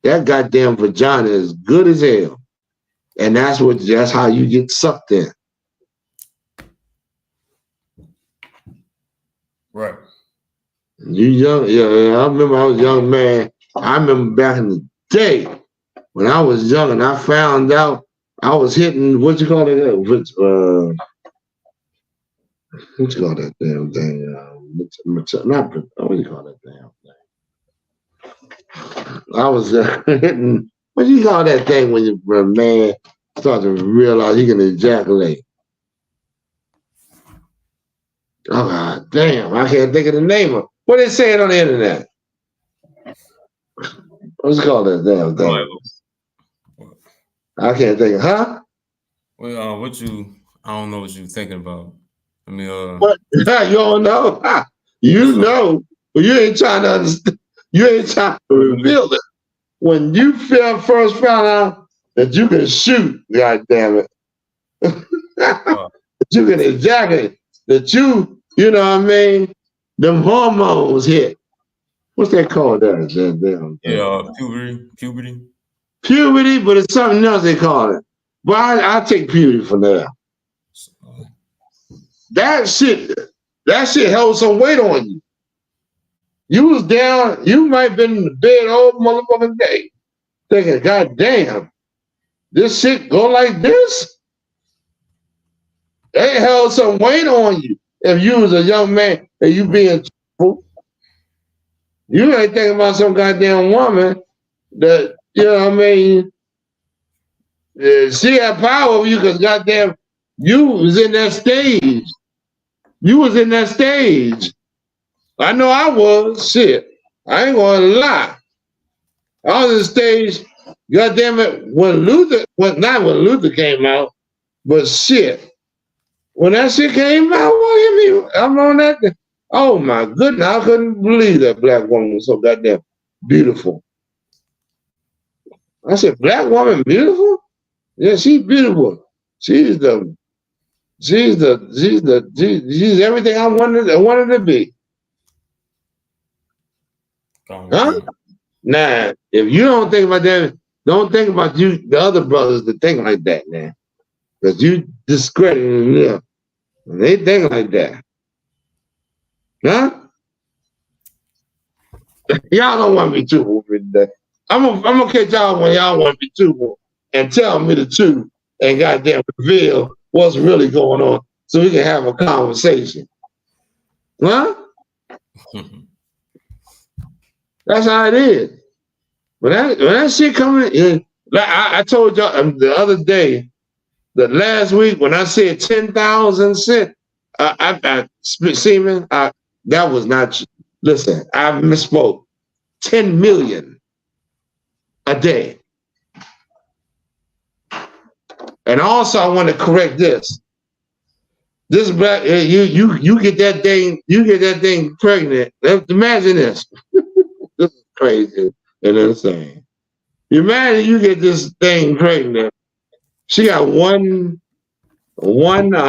That goddamn vagina is good as hell. And that's how you get sucked in. Right. You young, yeah, I remember I was a young man. I remember back in the day when I was young and I found out I was hitting what you call it? What you call that damn thing? Not what do you call that damn thing? I was hitting. What do you call that thing when a man starts to realize he can ejaculate? Oh God damn! I can't think of the name of. What they saying on the internet? What's it called that damn thing? I can't think of. Huh? Well, I don't know what you thinking about. I mean, What? You don't know? You know, but you ain't trying to understand. You ain't trying to reveal it. When you first found out that you can shoot, God damn it, that you can ejaculate, that you know what I mean, them hormones hit. What's that called? That damn thing? Puberty. Puberty, but it's something else they call it. But I take puberty for now. That shit held some weight on you. You was down, you might have been in the bed all motherfucking day, thinking, God damn, this shit go like this? It held some weight on you. If you was a young man and you being truthful, you ain't thinking about some goddamn woman that, you know what I mean, she had power over you because goddamn, you was in that stage. You was in that stage. I know I was. Shit. I ain't gonna lie. I was in the stage, goddamn it, not when Luther came out, but shit. When that shit came out, I'm on that. Oh my goodness, I couldn't believe that black woman was so goddamn beautiful. I said, black woman beautiful? Yeah, she's beautiful. She's everything I wanted to be. Huh? Nah, if you don't think about that, don't think about the other brothers that think like that, man. Because you discrediting them. And they think like that. Huh? Y'all don't want to be truthful with that. I'm gonna catch y'all when y'all want to be truthful and tell me the truth and goddamn reveal what's really going on so we can have a conversation. Huh? That's how it is. When that shit coming in, like I told y'all the other day, the last week when I said 10,000 cents, semen, that was not. Listen, I misspoke. 10 million a day. And also, I want to correct this. This black, you get that thing pregnant. Imagine this. This is crazy and insane. Imagine you get this thing pregnant. She got one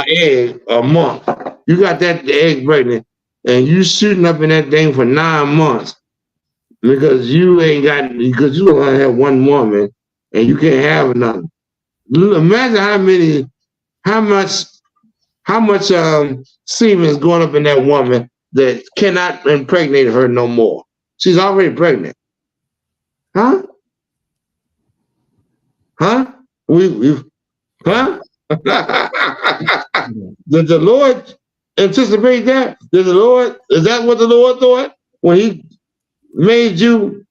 egg a month. You got that egg pregnant, and you shooting up in that thing for 9 months because you only have one woman and you can't have another. Imagine how much semen is going up in that woman that cannot impregnate her no more. She's already pregnant. Huh? Huh? Huh? Did the Lord anticipate that? Is that what the Lord thought when he made you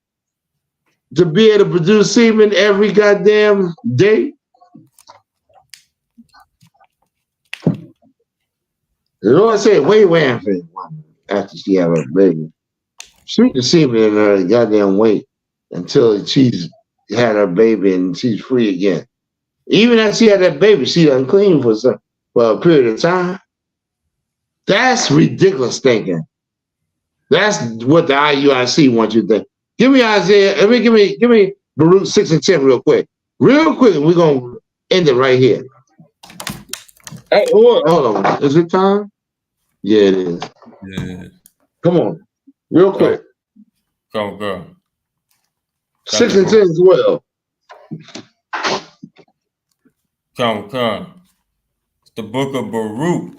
to be able to produce semen every goddamn day? The Lord said, wait after she have her baby. Shoot the semen in her goddamn weight until she's had her baby and she's free again. Even after she had that baby, she's unclean for a period of time. That's ridiculous thinking. That's what the IUIC wants you to think. Give me Isaiah. Give me Baruch 6 and 10 real quick. Real quick, we're gonna end it right here. Hey, hold on. Is it time? Yeah, it is. Yeah. Come on. Real quick. Go. 6 and 10 as well. Come. It's the book of Baruch.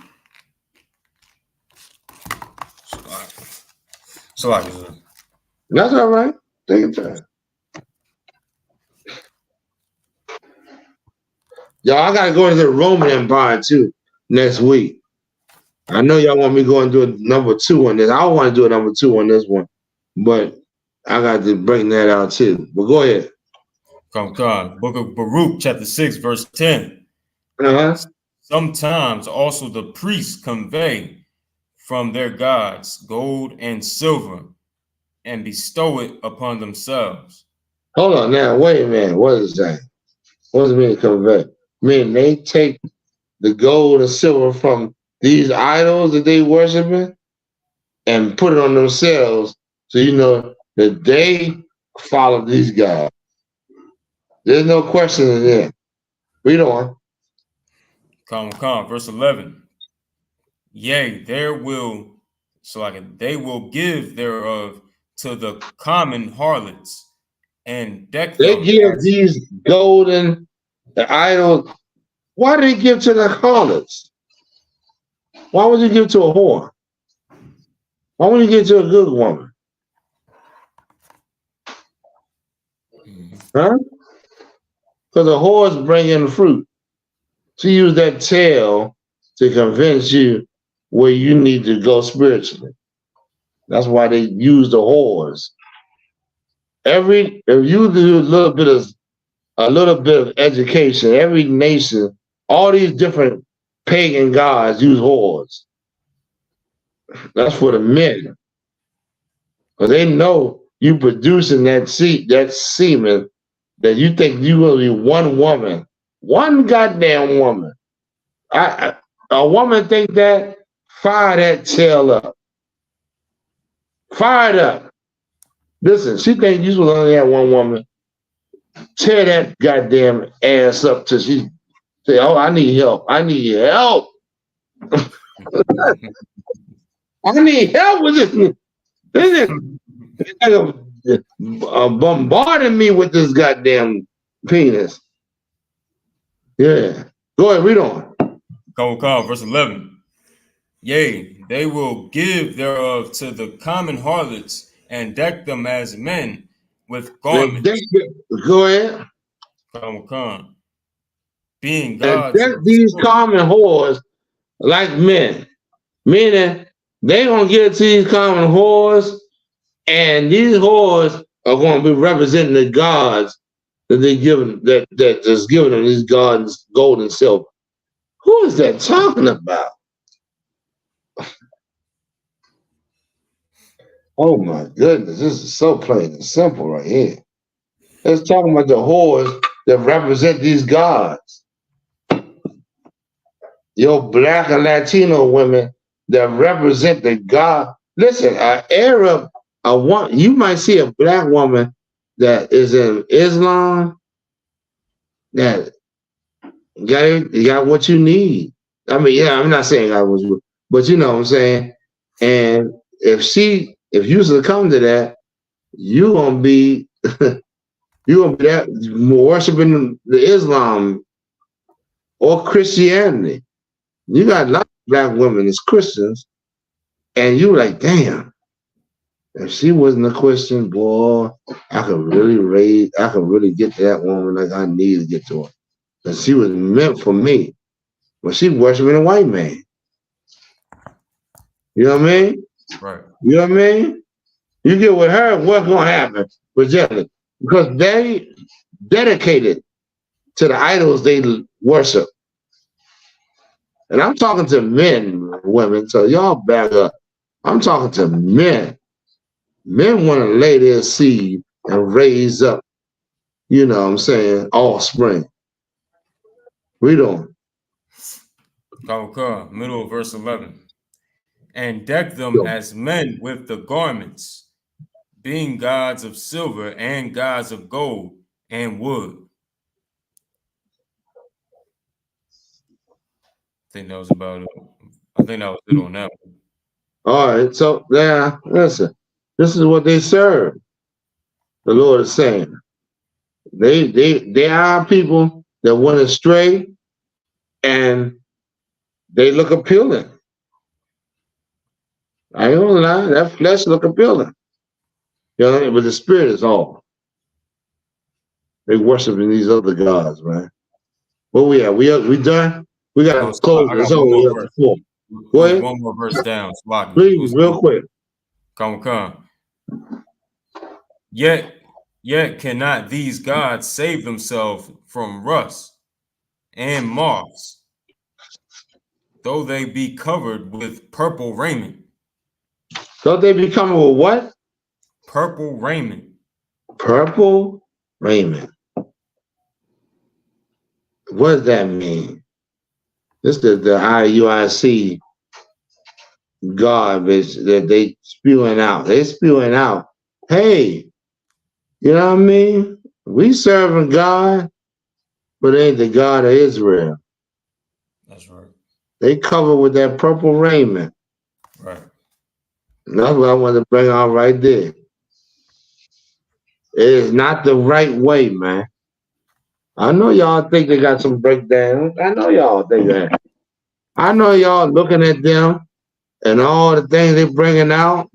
That's all right. Take your time. Y'all, I gotta go into the Roman Empire too next week. I know y'all want me to go and do a number 2 on this. I want to do a number 2 on this one, but I got to bring that out too. But go ahead. Come. Book of Baruch, chapter 6, verse 10. Sometimes also the priests convey from their gods gold and silver and bestow it upon themselves. Hold on now. Wait a minute. What is that? What does it mean convey? Mean they take the gold and silver from these idols that they worshiping and put it on themselves, so you know that they follow these guys. There's no question in there. Read on. Come. Verse 11. Yea, they will give thereof to the common harlots and deck them. They give these golden idols. Why do they give to the harlots? Why would you give to a whore? Why would you give to a good woman? Huh? Because the whores bring in fruit. She used that tail to convince you where you need to go spiritually. That's why they use the whores. If you do a little bit of education, every nation, all these different pagan gods use whores. That's for the men. Because they know you producing that semen that you think you're going to be one woman. One goddamn woman. A woman think that, fire that tail up. Fire it up. Listen, she think you supposed to only have one woman. Tear that goddamn ass up till she say, oh, I need help. I need help. I need help with this. This is bombarding me with this goddamn penis. Yeah. Go ahead, read on. Come, verse 11. Yea, they will give thereof to the common harlots and deck them as men with garments. Go ahead. Come. Being gods. And deck these common whores like men. Meaning they're going to give it to these common whores, and these whores are going to be representing the gods that they that is giving them these gods gold and silver. Who is that talking about? Oh my goodness, this is so plain and simple right here. It's talking about the whores that represent these gods. Your black and Latino women that represent the God. Listen, an Arab, you might see a black woman that is in Islam that got what you need. I mean, yeah, I'm not saying I was, but you know what I'm saying. And if you succumb to that, you're gonna be that worshiping the Islam or Christianity. You got a lot of black women as Christians, and you like, damn, if she wasn't a Christian, boy, I could really get to that woman like I need to get to her. Because she was meant for me. But she worshiping a white man. You know what I mean? Right. You know what I mean? You get with her, what's gonna happen? But Jelly, because they dedicated to the idols they worship. And I'm talking to men, women, so y'all back up. I'm talking to men. Men want to lay their seed and raise up, you know what I'm saying, offspring. We don't. Middle of verse 11. And deck them as men with the garments, being gods of silver and gods of gold and wood. I think that was about it. I think that was it on that one. All right, so yeah, listen. This is what they serve. The Lord is saying. They are people that went astray and they look appealing. I ain't gonna lie, that flesh look appealing. You know, but the spirit is off. They worshiping these other gods, man. Where we at? We done? We gotta close this over. Go ahead. One more verse down. Please, real quick. Come. Yet cannot these gods save themselves from rust and moths, though they be covered with purple raiment. Don't they be covered with what? Purple raiment. Purple raiment. What does that mean? This is the IUIC garbage that they spewing out. They spewing out, hey, you know what I mean? We serving God, but ain't the God of Israel. That's right. They cover with that purple raiment. Right. And that's what I want to bring out right there. It is not the right way, man. I know y'all think they got some breakdowns. I know y'all think that. I know y'all looking at them and all the things they're bringing out.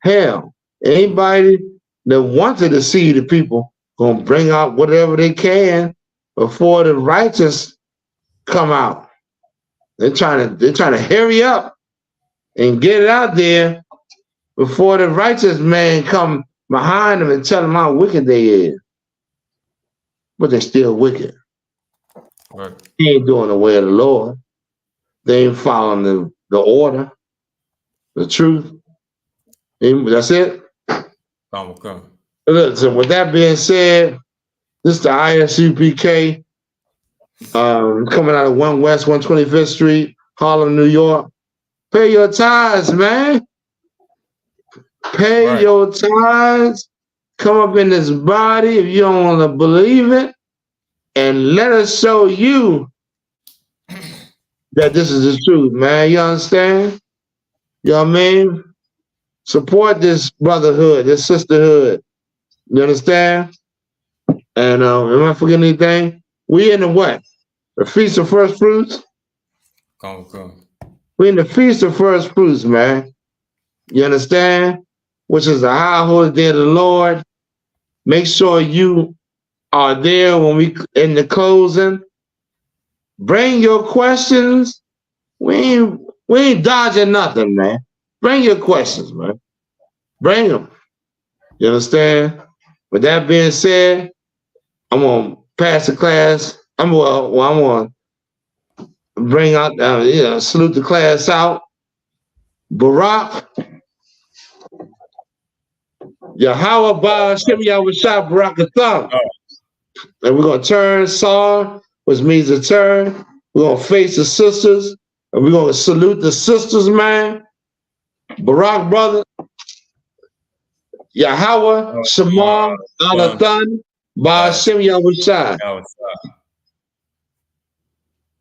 Hell, anybody that wanted to see the people gonna bring out whatever they can before the righteous come out. They're trying to hurry up and get it out there before the righteous man come behind them and tell them how wicked they is. But they're still wicked. Right. They ain't doing the way of the Lord. They ain't following the order, the truth. That's it. Come. Look, so with that being said, this is the ISUPK coming out of 1 West 125th Street, Harlem, New York. Pay your tithes, man. Pay your tithes. Come up in this body if you don't want to believe it. And let us show you that this is the truth, man. You understand? You know what I mean? Support this brotherhood, this sisterhood. You understand? And am I forgetting anything? We in the what? The Feast of First Fruits? Come. We in the Feast of First Fruits, man. You understand? Which is the high holy day of the Lord. Make sure you are there when we in the closing. Bring your questions. We ain't dodging nothing, man. Bring your questions, man. Bring them. You understand? With that being said, I'm gonna pass the class. I'm gonna bring out, salute the class out. Barak, Yahweh Ba Shem Yahushua Barakatham. And we're gonna turn Sar, which means to turn. We're gonna face the sisters, and we're gonna salute the sisters, man. Barak, brother. Yahweh Shema Alathan Ba Shem Yahushua.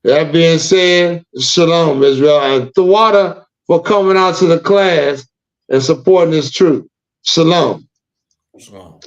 That being said, shalom, Israel, and Thawada for coming out to the class and supporting this truth. Shalom. Shalom.